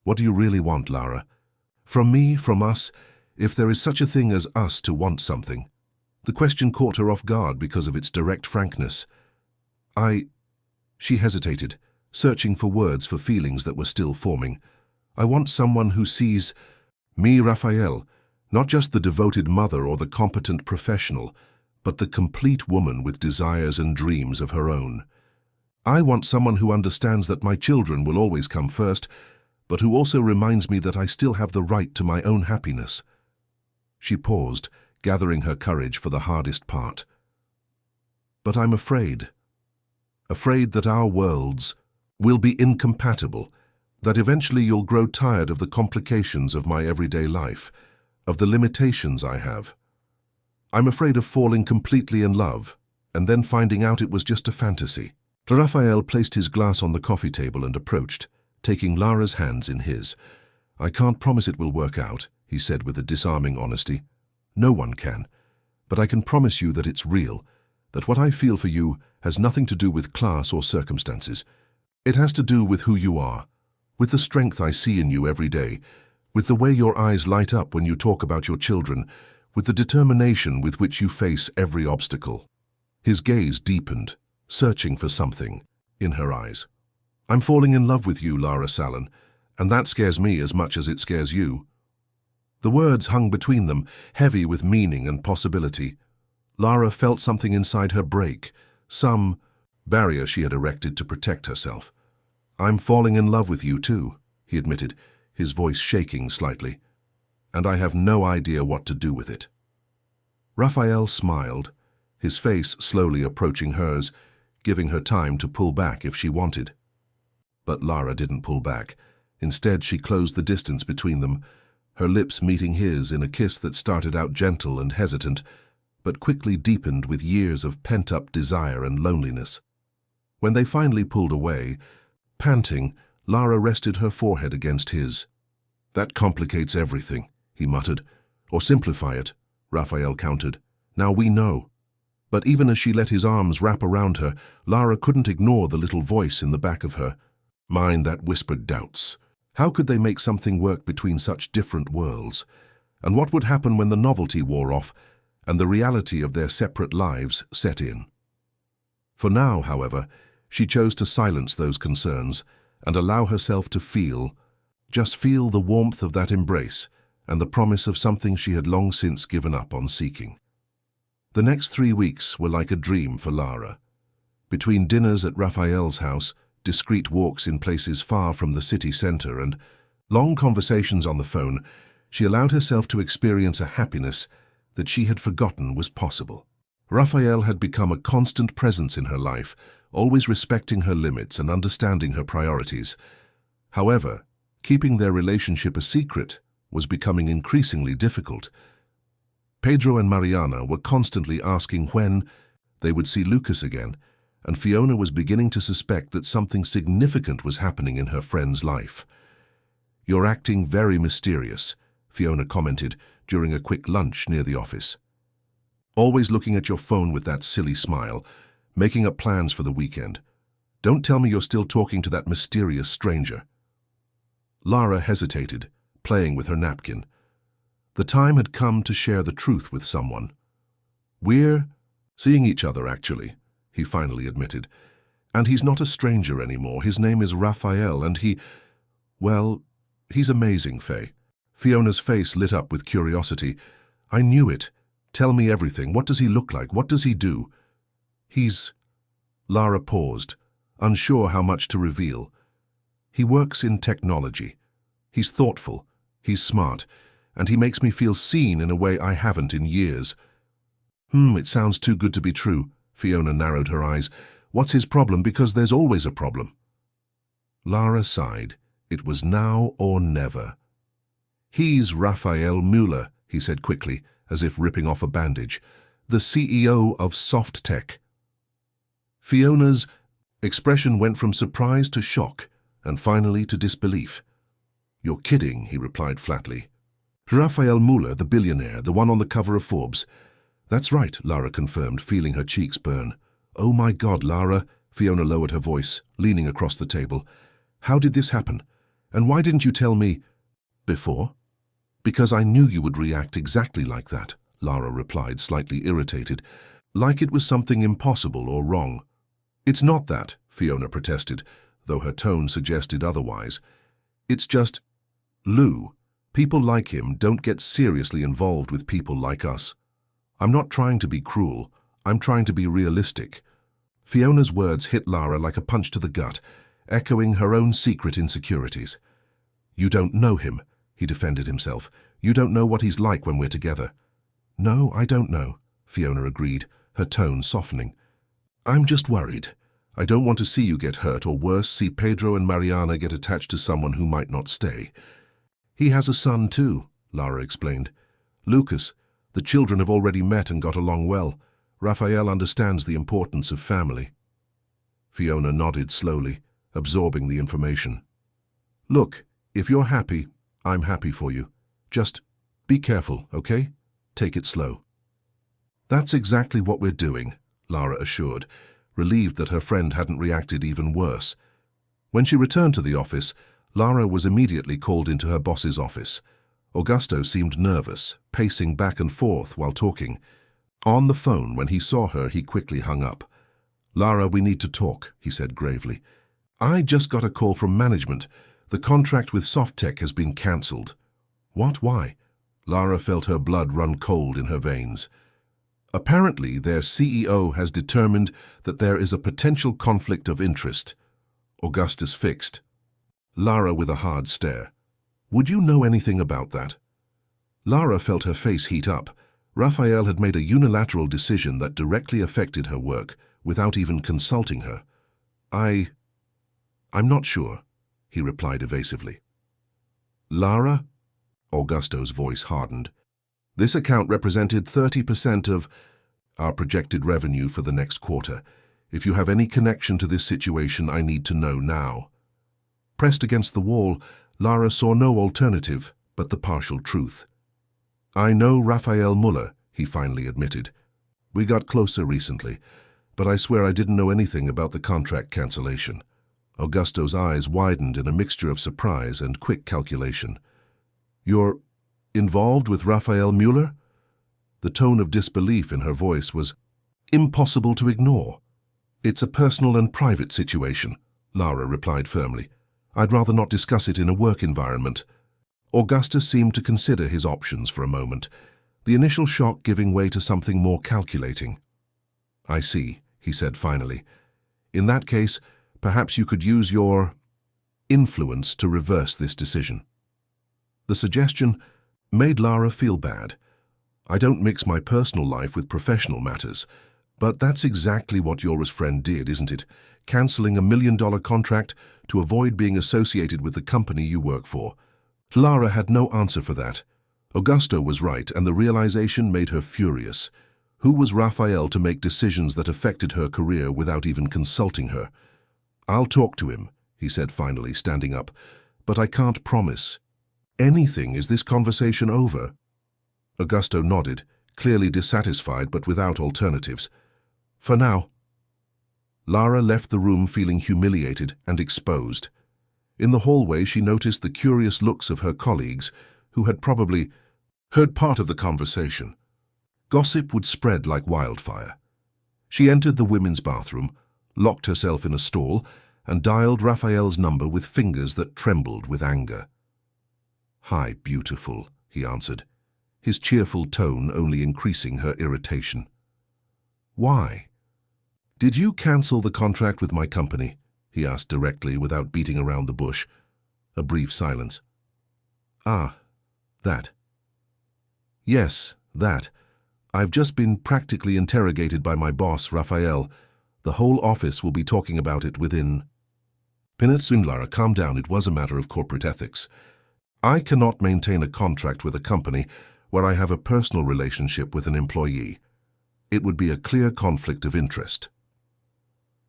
"What do you really want, Lara?" "From me, from us, if there is such a thing as us to want something." The question caught her off guard because of its direct frankness. She hesitated, searching for words for feelings that were still forming. "I want someone who sees me, Raphael, not just the devoted mother or the competent professional, but the complete woman with desires and dreams of her own. I want someone who understands that my children will always come first, but who also reminds me that I still have the right to my own happiness." She paused, gathering her courage for the hardest part. "But I'm afraid that our worlds will be incompatible, that eventually you'll grow tired of the complications of my everyday life, of the limitations I have. I'm afraid of falling completely in love, and then finding out it was just a fantasy." Raphael placed his glass on the coffee table and approached, taking Lara's hands in his. "I can't promise it will work out," he said with a disarming honesty. "No one can. But I can promise you that it's real, that what I feel for you has nothing to do with class or circumstances. It has to do with who you are, with the strength I see in you every day, with the way your eyes light up when you talk about your children, with the determination with which you face every obstacle." His gaze deepened, searching for something in her eyes. "I'm falling in love with you, Lara Salin, and that scares me as much as it scares you." The words hung between them, heavy with meaning and possibility. Lara felt something inside her break, some barrier she had erected to protect herself. "I'm falling in love with you too," he admitted, his voice shaking slightly. "And I have no idea what to do with it." Raphael smiled, his face slowly approaching hers, giving her time to pull back if she wanted. But Lara didn't pull back. Instead, she closed the distance between them, her lips meeting his in a kiss that started out gentle and hesitant, but quickly deepened with years of pent-up desire and loneliness. When they finally pulled away, panting, Lara rested her forehead against his. "That complicates everything," he muttered. "Or simplify it," Raphael countered. "Now we know." But even as she let his arms wrap around her, Lara couldn't ignore the little voice in the back of her mind that whispered doubts. How could they make something work between such different worlds? And what would happen when the novelty wore off and the reality of their separate lives set in? For now, however, she chose to silence those concerns and allow herself to feel, just feel the warmth of that embrace and the promise of something she had long since given up on seeking. The next 3 weeks were like a dream for Lara. Between dinners at Raphael's house, discreet walks in places far from the city center, and long conversations on the phone, she allowed herself to experience a happiness that she had forgotten was possible. Raphael had become a constant presence in her life, always respecting her limits and understanding her priorities. However, keeping their relationship a secret was becoming increasingly difficult. Pedro and Mariana were constantly asking when they would see Lucas again, and Fiona was beginning to suspect that something significant was happening in her friend's life. "You're acting very mysterious," Fiona commented during a quick lunch near the office. "Always looking at your phone with that silly smile, making up plans for the weekend. Don't tell me you're still talking to that mysterious stranger." Lara hesitated, playing with her napkin. The time had come to share the truth with someone. "We're seeing each other, actually," he finally admitted. "And he's not a stranger anymore. His name is Raphael, and he's amazing, Faye. Fiona's face lit up with curiosity. I knew it. Tell me everything. What does he look like? What does he do? Lara paused, unsure how much to reveal. He works in technology. He's thoughtful, he's smart, and he makes me feel seen in a way I haven't in years. It sounds too good to be true. Fiona narrowed her eyes. What's his problem? Because there's always a problem. Lara sighed. It was now or never. He's Raphael Müller, he said quickly, as if ripping off a bandage. The CEO of Soft Tech. Fiona's expression went from surprise to shock, and finally to disbelief. You're kidding, he replied flatly. Raphael Müller, the billionaire, the one on the cover of Forbes. That's right, Lara confirmed, feeling her cheeks burn. Oh my God, Lara, Fiona lowered her voice, leaning across the table. How did this happen? And why didn't you tell me before? Because I knew you would react exactly like that, Lara replied, slightly irritated, like it was something impossible or wrong. It's not that, Fiona protested, though her tone suggested otherwise. It's just, Lou, people like him don't get seriously involved with people like us. I'm not trying to be cruel, I'm trying to be realistic. Fiona's words hit Lara like a punch to the gut, echoing her own secret insecurities. You don't know him, he defended himself. You don't know what he's like when we're together. No, I don't know, Fiona agreed, her tone softening. I'm just worried. I don't want to see you get hurt, or worse, see Pedro and Mariana get attached to someone who might not stay. He has a son too, Lara explained. Lucas. The children have already met and got along well. Raphael understands the importance of family. Fiona nodded slowly, absorbing the information. Look, if you're happy, I'm happy for you. Just be careful, okay? Take it slow. That's exactly what we're doing, Lara assured, relieved that her friend hadn't reacted even worse. When she returned to the office, Lara was immediately called into her boss's office. Augusto seemed nervous, pacing back and forth while talking. On the phone, when he saw her, he quickly hung up. Lara, we need to talk, he said gravely. I just got a call from management. The contract with Softtech has been cancelled. What? Why? Lara felt her blood run cold in her veins. Apparently, their CEO has determined that there is a potential conflict of interest. Augustus fixed. Lara with a hard stare. Would you know anything about that? Lara felt her face heat up. Raphael had made a unilateral decision that directly affected her work, without even consulting her. I'm not sure, he replied evasively. Lara? Augusto's voice hardened. This account represented 30% of our projected revenue for the next quarter. If you have any connection to this situation, I need to know now. Pressed against the wall, Lara saw no alternative but the partial truth. I know Raphael Müller, he finally admitted. We got closer recently, but I swear I didn't know anything about the contract cancellation. Augusto's eyes widened in a mixture of surprise and quick calculation. You're involved with Raphael Müller? The tone of disbelief in her voice was impossible to ignore. It's a personal and private situation, Lara replied firmly. I'd rather not discuss it in a work environment. Augustus seemed to consider his options for a moment, the initial shock giving way to something more calculating. I see, he said finally. In that case, perhaps you could use your influence to reverse this decision. The suggestion made Lara feel bad. I don't mix my personal life with professional matters, but that's exactly what your friend did, isn't it? Cancelling $1 million contract to avoid being associated with the company you work for. Lara had no answer for that. Augusto was right, and the realization made her furious. Who was Raphael to make decisions that affected her career without even consulting her? I'll talk to him, he said finally, standing up, but I can't promise anything. Is this conversation over? Augusto nodded, clearly dissatisfied but without alternatives. For now. Lara left the room feeling humiliated and exposed. In the hallway, she noticed the curious looks of her colleagues, who had probably heard part of the conversation. Gossip would spread like wildfire. She entered the women's bathroom, locked herself in a stall, and dialed Raphael's number with fingers that trembled with anger. "Hi, beautiful," he answered, his cheerful tone only increasing her irritation. "Why? Did you cancel the contract with my company?" he asked directly without beating around the bush. A brief silence. "Ah, that." "Yes, that. I've just been practically interrogated by my boss, Raphael. The whole office will be talking about it within—" Lara, calm down. It was a matter of corporate ethics. I cannot maintain a contract with a company where I have a personal relationship with an employee. It would be a clear conflict of interest.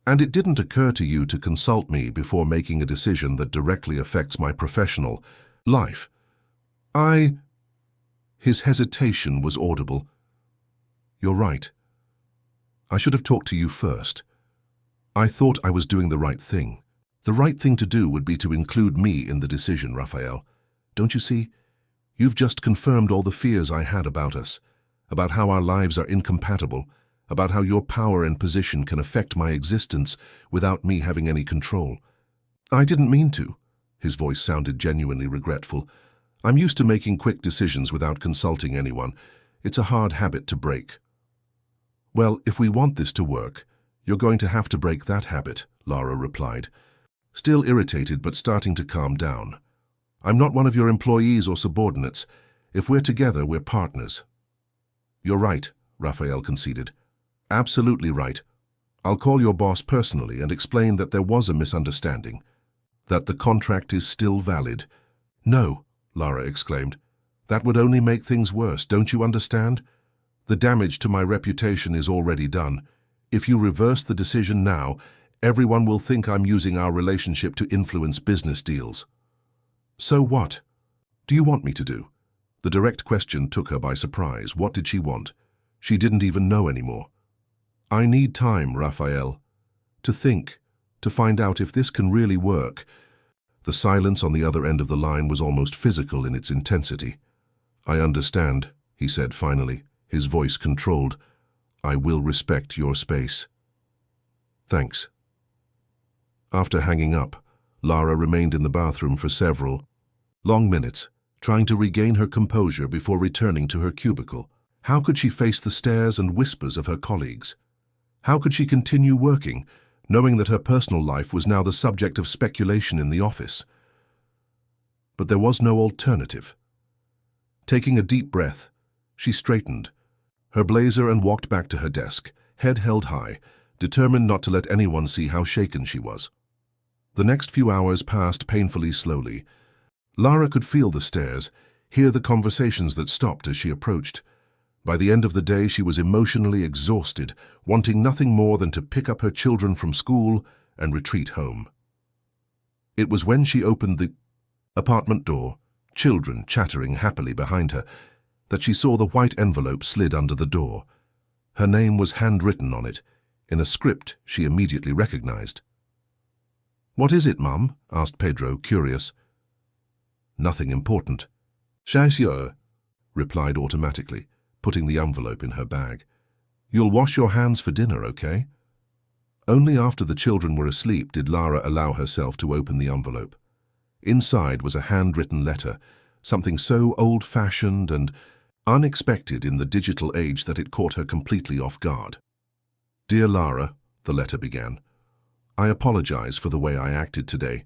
And it didn't occur to you to consult me before making a decision that directly affects my professional life. His hesitation was audible. "You're right. I should have talked to you first. I thought I was doing the right thing. The right thing to do would be to include me in the decision, Raphael. Don't you see? You've just confirmed all the fears I had about us, about how our lives are incompatible, about how your power and position can affect my existence without me having any control. I didn't mean to." His voice sounded genuinely regretful. "I'm used to making quick decisions without consulting anyone. It's a hard habit to break." "Well, if we want this to work, you're going to have to break that habit," Lara replied, still irritated but starting to calm down. "I'm not one of your employees or subordinates. If we're together, we're partners." "You're right," Raphael conceded. "Absolutely right. I'll call your boss personally and explain that there was a misunderstanding, that the contract is still valid." "No," Lara exclaimed. "That would only make things worse, don't you understand? The damage to my reputation is already done. If you reverse the decision now, everyone will think I'm using our relationship to influence business deals." "So what? Do you want me to do?" The direct question took her by surprise. What did she want? She didn't even know anymore. "I need time, Raphael. To think, to find out if this can really work." The silence on the other end of the line was almost physical in its intensity. "I understand," he said finally, his voice controlled. "I will respect your space." "Thanks." After hanging up, Lara remained in the bathroom for several long minutes, trying to regain her composure before returning to her cubicle. How could she face the stares and whispers of her colleagues? How could she continue working, knowing that her personal life was now the subject of speculation in the office? But there was no alternative. Taking a deep breath, she straightened her blazer and walked back to her desk, head held high, determined not to let anyone see how shaken she was. The next few hours passed painfully slowly. Lara could feel the stares, hear the conversations that stopped as she approached. By the end of the day, she was emotionally exhausted, wanting nothing more than to pick up her children from school and retreat home. It was when she opened the apartment door, children chattering happily behind her, that she saw the white envelope slid under the door. Her name was handwritten on it, in a script she immediately recognized. "What is it, Mum?" asked Pedro, curious. "Nothing important." "Chasseur," replied automatically, putting the envelope in her bag. "You'll wash your hands for dinner, okay?" Only after the children were asleep did Lara allow herself to open the envelope. Inside was a handwritten letter, something so old-fashioned and unexpected in the digital age that it caught her completely off guard. "Dear Lara," the letter began, "I apologize for the way I acted today.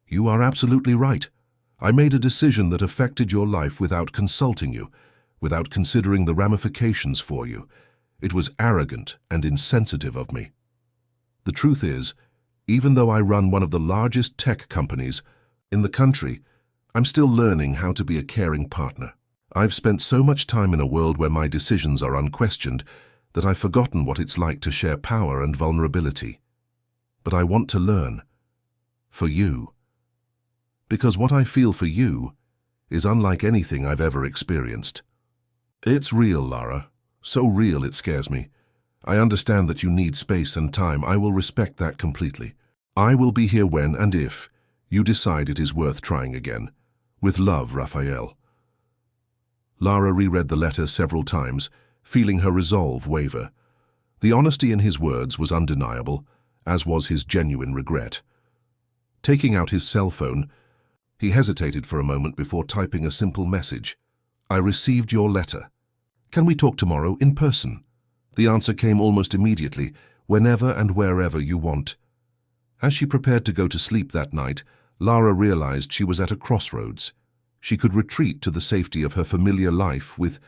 You are absolutely right. I made a decision that affected your life without consulting you, without considering the ramifications for you. It was arrogant and insensitive of me. The truth is, even though I run one of the largest tech companies in the country, I'm still learning how to be a caring partner. I've spent so much time in a world where my decisions are unquestioned that I've forgotten what it's like to share power and vulnerability. But I want to learn. For you. Because what I feel for you is unlike anything I've ever experienced. It's real, Lara. So real it scares me. I understand that you need space and time. I will respect that completely. I will be here when and if you decide it is worth trying again. With love, Raphael." Lara reread the letter several times, feeling her resolve waver. The honesty in his words was undeniable, as was his genuine regret. Taking out his cell phone, He hesitated for a moment before typing a simple message. I received your letter. Can we talk tomorrow in person? The answer came almost immediately, whenever and wherever you want. As she prepared to go to sleep that night, Lara realized she was at a crossroads. She could retreat to the safety of her familiar life with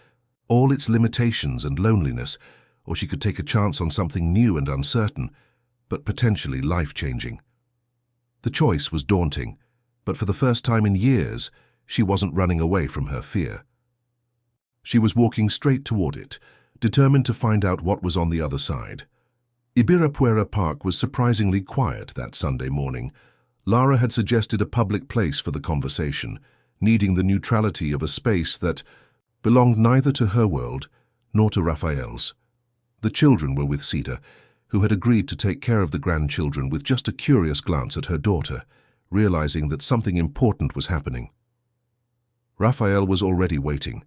all its limitations and loneliness, or she could take a chance on something new and uncertain, but potentially life-changing. The choice was daunting, but for the first time in years, she wasn't running away from her fear. She was walking straight toward it, determined to find out what was on the other side. Ibirapuera Park was surprisingly quiet that Sunday morning. Lara had suggested a public place for the conversation, needing the neutrality of a space that belonged neither to her world nor to Raphael's. The children were with Sita, who had agreed to take care of the grandchildren with just a curious glance at her daughter, realizing that something important was happening. Raphael was already waiting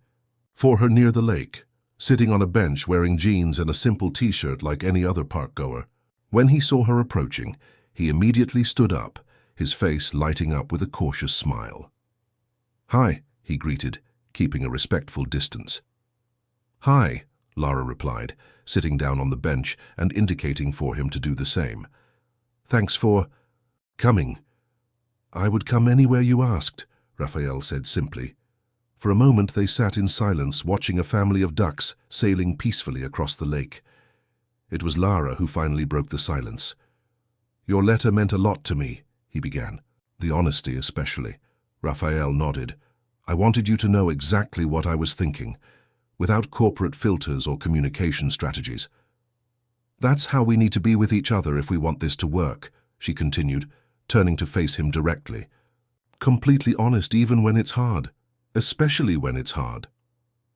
for her near the lake, sitting on a bench wearing jeans and a simple t-shirt like any other park-goer. When he saw her approaching, he immediately stood up, his face lighting up with a cautious smile. "Hi," he greeted, keeping a respectful distance. "Hi," Lara replied, sitting down on the bench and indicating for him to do the same. "Thanks for coming." "I would come anywhere you asked," Raphael said simply. For a moment they sat in silence, watching a family of ducks sailing peacefully across the lake. It was Lara who finally broke the silence. "Your letter meant a lot to me," he began. "The honesty especially." Raphael nodded. "I wanted you to know exactly what I was thinking, without corporate filters or communication strategies. That's how we need to be with each other if we want this to work," she continued, turning to face him directly. "Completely honest even when it's hard. Especially when it's hard."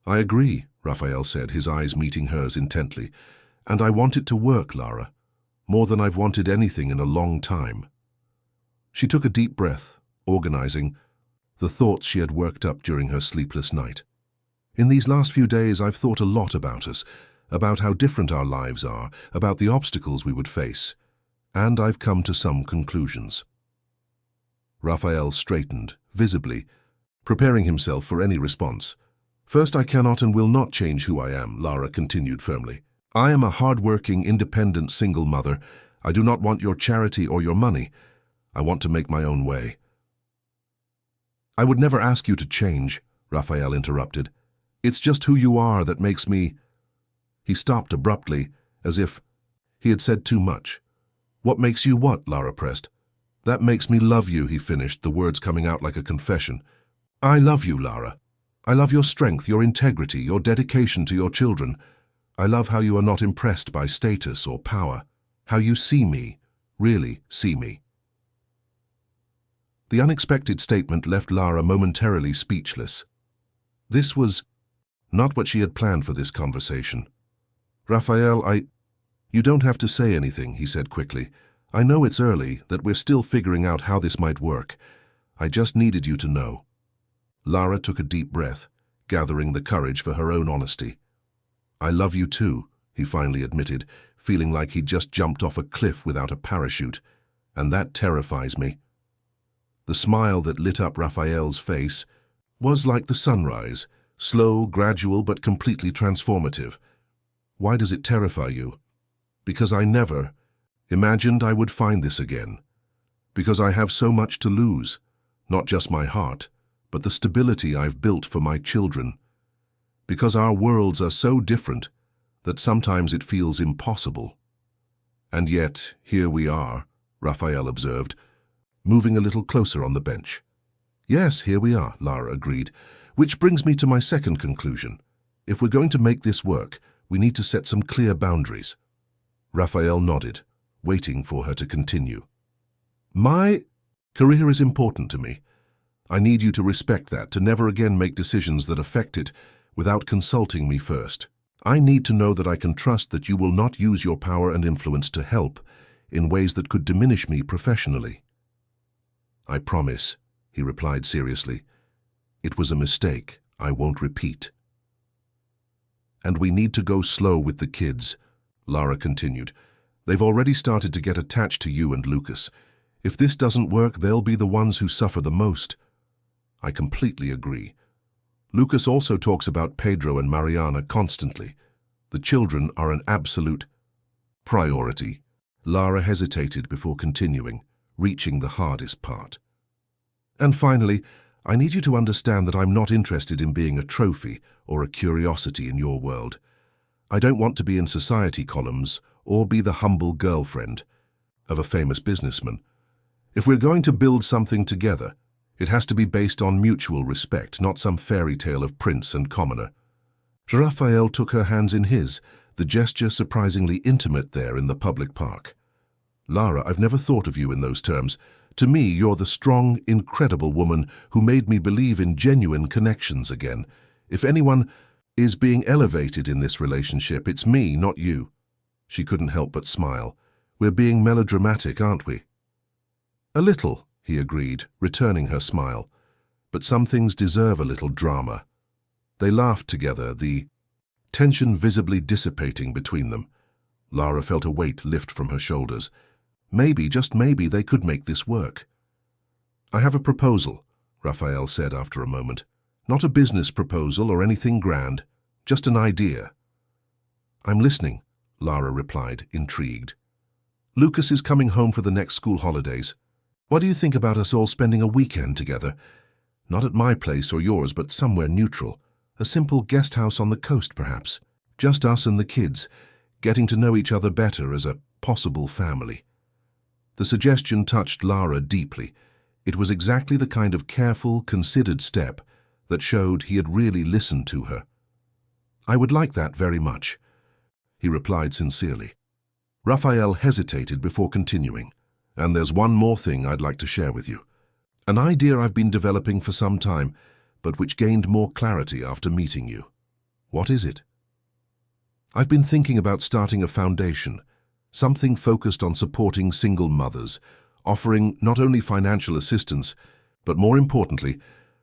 "I agree," Raphael said, his eyes meeting hers intently. "And I want it to work, Lara. More than I've wanted anything in a long time." She took a deep breath, organizing the thoughts she had worked up during her sleepless night. "In these last few days, I've thought a lot about us, about how different our lives are, about the obstacles we would face, and I've come to some conclusions." Raphael straightened, visibly, preparing himself for any response. "First, I cannot and will not change who I am," Lara continued firmly. "I am a hard-working, independent single mother. I do not want your charity or your money. I want to make my own way." "I would never ask you to change," Raphael interrupted. "It's just who you are that makes me—" He stopped abruptly, as if he had said too much. "What makes you what?" Lara pressed. "That makes me love you," he finished, the words coming out like a confession. "I love you, Lara. I love your strength, your integrity, your dedication to your children. I love how you are not impressed by status or power, how you see me, really see me." The unexpected statement left Lara momentarily speechless. This was not what she had planned for this conversation. "Raphael, You don't have to say anything," he said quickly. "I know it's early, that we're still figuring out how this might work. I just needed you to know." Lara took a deep breath, gathering the courage for her own honesty. "I love you too," he finally admitted, feeling like he'd just jumped off a cliff without a parachute, "and that terrifies me." The smile that lit up Raphael's face was like the sunrise, slow, gradual, but completely transformative. "Why does it terrify you?" "Because I never imagined I would find this again. Because I have so much to lose, not just my heart, but the stability I've built for my children. Because our worlds are so different that sometimes it feels impossible." "And yet, here we are," Raphael observed, moving a little closer on the bench. "Yes, here we are," Lara agreed, "which brings me to my second conclusion. If we're going to make this work, we need to set some clear boundaries." Raphael nodded, waiting for her to continue. "My career is important to me. I need you to respect that, to never again make decisions that affect it without consulting me first. I need to know that I can trust that you will not use your power and influence to help in ways that could diminish me professionally." "I promise," he replied seriously. "It was a mistake I won't repeat." "And we need to go slow with the kids," Lara continued. "They've already started to get attached to you and Lucas. If this doesn't work, they'll be the ones who suffer the most." I completely agree. Lucas also talks about Pedro and Mariana constantly. The children are an absolute priority. Lara hesitated before continuing, reaching the hardest part. And finally, I need you to understand that I'm not interested in being a trophy or a curiosity in your world. I don't want to be in society columns or be the humble girlfriend of a famous businessman. If we're going to build something together, it has to be based on mutual respect, not some fairy tale of prince and commoner. Raphael took her hands in his, the gesture surprisingly intimate there in the public park. Lara, I've never thought of you in those terms. To me, you're the strong, incredible woman who made me believe in genuine connections again. If anyone is being elevated in this relationship, it's me, not you. She couldn't help but smile. We're being melodramatic, aren't we? A little, he agreed, returning her smile. But some things deserve a little drama. They laughed together, the tension visibly dissipating between them. Lara felt a weight lift from her shoulders. Maybe, just maybe, they could make this work. I have a proposal, Raphael said after a moment. Not a business proposal or anything grand, just an idea. I'm listening, Lara replied, intrigued. Lucas is coming home for the next school holidays. What do you think about us all spending a weekend together? Not at my place or yours, but somewhere neutral. A simple guest house on the coast, perhaps. Just us and the kids, getting to know each other better as a possible family. The suggestion touched Lara deeply. It was exactly the kind of careful, considered step that showed he had really listened to her. I would like that very much, he replied sincerely. Raphael hesitated before continuing. And there's one more thing I'd like to share with you. An idea I've been developing for some time, but which gained more clarity after meeting you. What is it? I've been thinking about starting a foundation, something focused on supporting single mothers, offering not only financial assistance, but more importantly,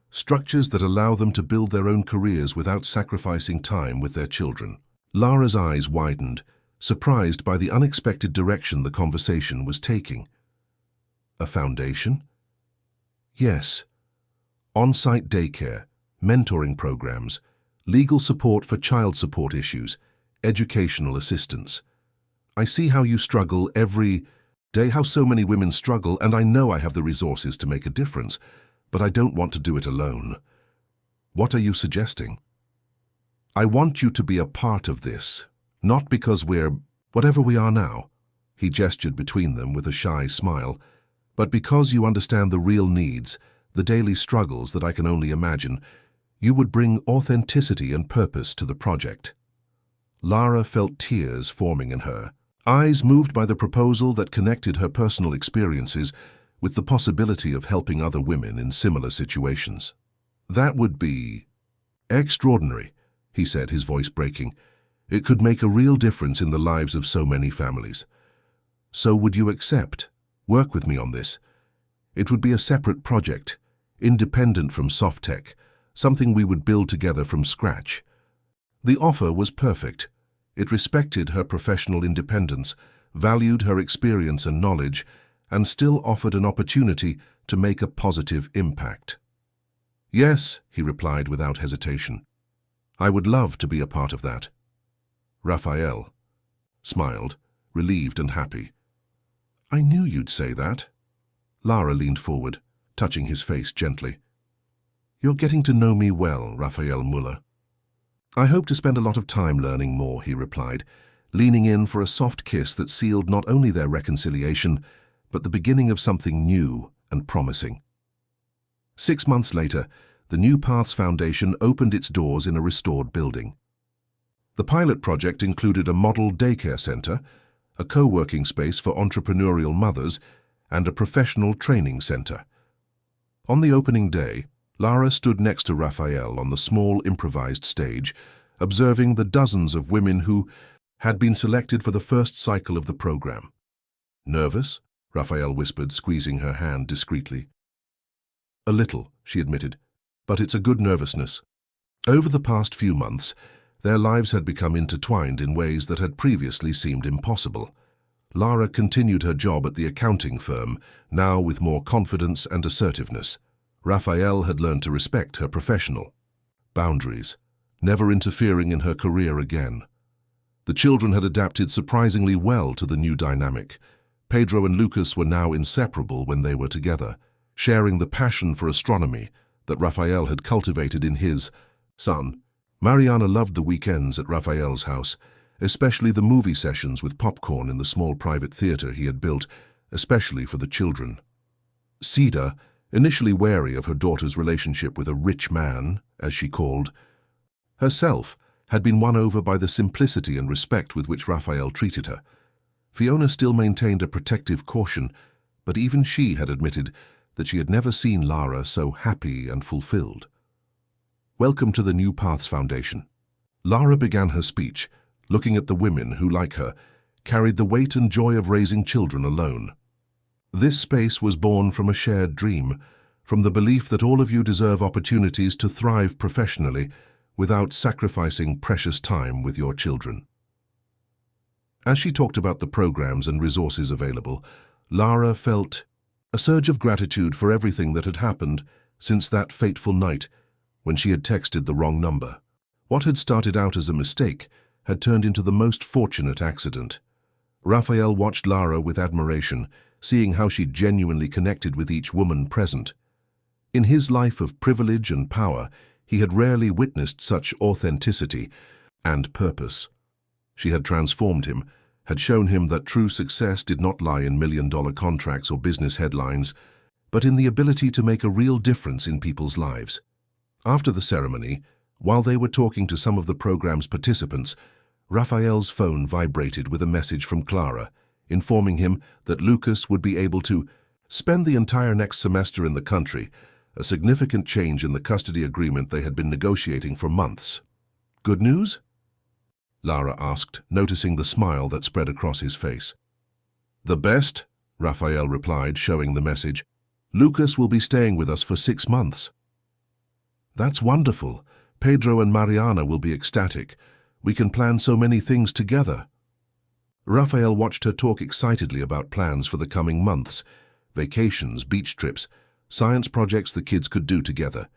structures that allow them to build their own careers without sacrificing time with their children. Lara's eyes widened, surprised by the unexpected direction the conversation was taking. A foundation? Yes. On-site daycare, mentoring programs, legal support for child support issues, educational assistance. I see how you struggle every day, how so many women struggle, and I know I have the resources to make a difference, but I don't want to do it alone. What are you suggesting? I want you to be a part of this, not because we're whatever we are now. He gestured between them with a shy smile. But because you understand the real needs, the daily struggles that I can only imagine, you would bring authenticity and purpose to the project. Lara felt tears forming in her, eyes moved by the proposal that connected her personal experiences with the possibility of helping other women in similar situations. That would be extraordinary, he said, his voice breaking. It could make a real difference in the lives of so many families. So would you accept? Work with me on this. It would be a separate project, independent from Softtech, something we would build together from scratch. The offer was perfect. It respected her professional independence, valued her experience and knowledge, and still offered an opportunity to make a positive impact. Yes, he replied without hesitation. I would love to be a part of that. Raphael smiled, relieved and happy. I knew you'd say that. Lara leaned forward, touching his face gently. You're getting to know me well, Raphael Muller. I hope to spend a lot of time learning more, he replied, leaning in for a soft kiss that sealed not only their reconciliation, but the beginning of something new and promising. 6 months later, the New Paths Foundation opened its doors in a restored building. The pilot project included a model daycare center, a co-working space for entrepreneurial mothers, and a professional training center. On the opening day, Lara stood next to Raphael on the small improvised stage, observing the dozens of women who had been selected for the first cycle of the program. Nervous? Raphael whispered, squeezing her hand discreetly. A little, she admitted, but it's a good nervousness. Over the past few months, their lives had become intertwined in ways that had previously seemed impossible. Lara continued her job at the accounting firm, now with more confidence and assertiveness. Raphael had learned to respect her professional boundaries, never interfering in her career again. The children had adapted surprisingly well to the new dynamic. Pedro and Lucas were now inseparable when they were together, sharing the passion for astronomy that Raphael had cultivated in his son. Mariana loved the weekends at Raphael's house, especially the movie sessions with popcorn in the small private theater he had built, especially for the children. Cida, initially wary of her daughter's relationship with a rich man, as she called herself, had been won over by the simplicity and respect with which Raphael treated her. Fiona still maintained a protective caution, but even she had admitted that she had never seen Lara so happy and fulfilled. Welcome to the New Paths Foundation. Lara began her speech, looking at the women who, like her, carried the weight and joy of raising children alone. This space was born from a shared dream, from the belief that all of you deserve opportunities to thrive professionally without sacrificing precious time with your children. As she talked about the programs and resources available, Lara felt a surge of gratitude for everything that had happened since that fateful night when she had texted the wrong number. What had started out as a mistake had turned into the most fortunate accident. Raphael watched Lara with admiration, seeing how she genuinely connected with each woman present. In his life of privilege and power, he had rarely witnessed such authenticity and purpose. She had transformed him, had shown him that true success did not lie in million-dollar contracts or business headlines, but in the ability to make a real difference in people's lives. After the ceremony, while they were talking to some of the program's participants, Raphael's phone vibrated with a message from Clara, informing him that Lucas would be able to spend the entire next semester in the country, a significant change in the custody agreement they had been negotiating for months. Good news? Lara asked, noticing the smile that spread across his face. The best, Raphael replied, showing the message. Lucas will be staying with us for 6 months. That's wonderful. Pedro and Mariana will be ecstatic. We can plan so many things together. Raphael watched her talk excitedly about plans for the coming months, vacations, beach trips, science projects the kids could do together.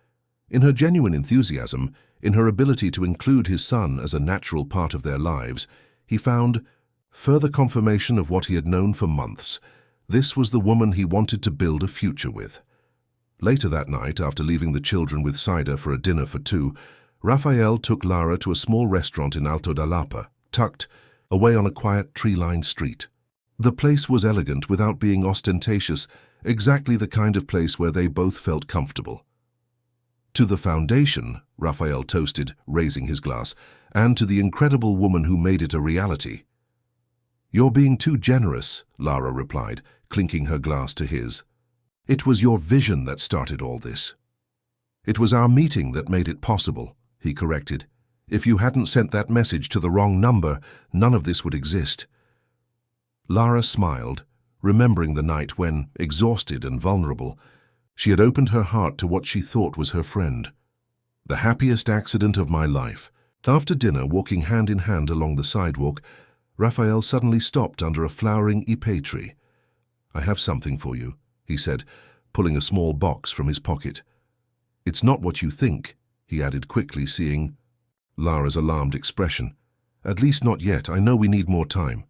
In her genuine enthusiasm, in her ability to include his son as a natural part of their lives, he found further confirmation of what he had known for months. This was the woman he wanted to build a future with. Later that night, after leaving the children with Cida for a dinner for 2, Raphael took Lara to a small restaurant in Alto da Lapa, tucked away on a quiet tree-lined street. The place was elegant without being ostentatious, exactly the kind of place where they both felt comfortable. To the foundation, Raphael toasted, raising his glass, and to the incredible woman who made it a reality. You're being too generous, Lara replied, clinking her glass to his. It was your vision that started all this. It was our meeting that made it possible, he corrected. If you hadn't sent that message to the wrong number, none of this would exist. Lara smiled, remembering the night when, exhausted and vulnerable, she had opened her heart to what she thought was her friend. The happiest accident of my life. After dinner, walking hand in hand along the sidewalk, Raphael suddenly stopped under a flowering ipé tree. I have something for you, he said, pulling a small box from his pocket. It's not what you think, he added quickly, seeing Lara's alarmed expression. At least not yet. I know we need more time.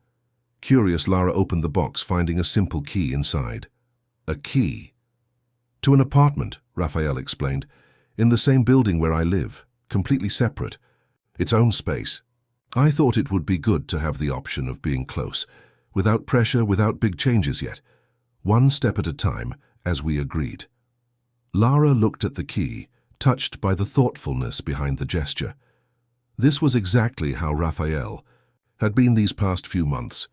Curious, Lara opened the box, finding a simple key inside. A key? To an apartment, Raphael explained. In the same building where I live, completely separate. Its own space. I thought it would be good to have the option of being close, without pressure, without big changes yet. One step at a time, as we agreed. Lara looked at the key, touched by the thoughtfulness behind the gesture. This was exactly how Raphael had been these past few months,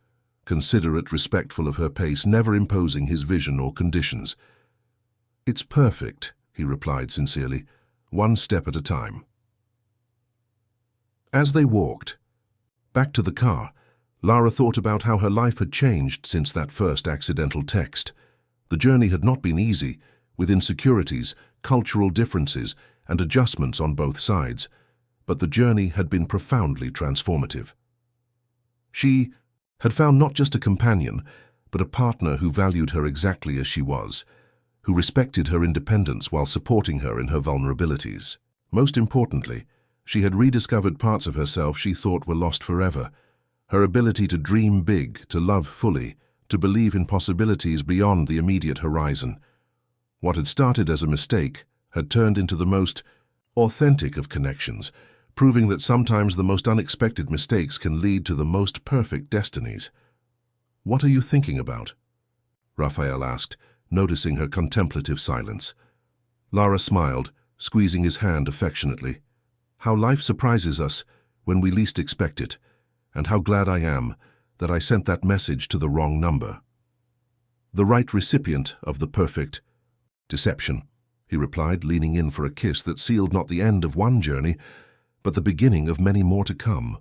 considerate, respectful of her pace, never imposing his vision or conditions. It's perfect, he replied sincerely, one step at a time. As they walked back to the car, Lara thought about how her life had changed since that first accidental text. The journey had not been easy, with insecurities, cultural differences, and adjustments on both sides, but the journey had been profoundly transformative. She had found not just a companion, but a partner who valued her exactly as she was, who respected her independence while supporting her in her vulnerabilities. Most importantly, she had rediscovered parts of herself she thought were lost forever. Her ability to dream big, to love fully, to believe in possibilities beyond the immediate horizon. What had started as a mistake had turned into the most authentic of connections, proving that sometimes the most unexpected mistakes can lead to the most perfect destinies. "What are you thinking about?" Raphael asked, noticing her contemplative silence. Lara smiled, squeezing his hand affectionately. "How life surprises us when we least expect it, and how glad I am that I sent that message to the wrong number." "The right recipient of the perfect deception," he replied, leaning in for a kiss that sealed not the end of one journey, but the beginning of many more to come.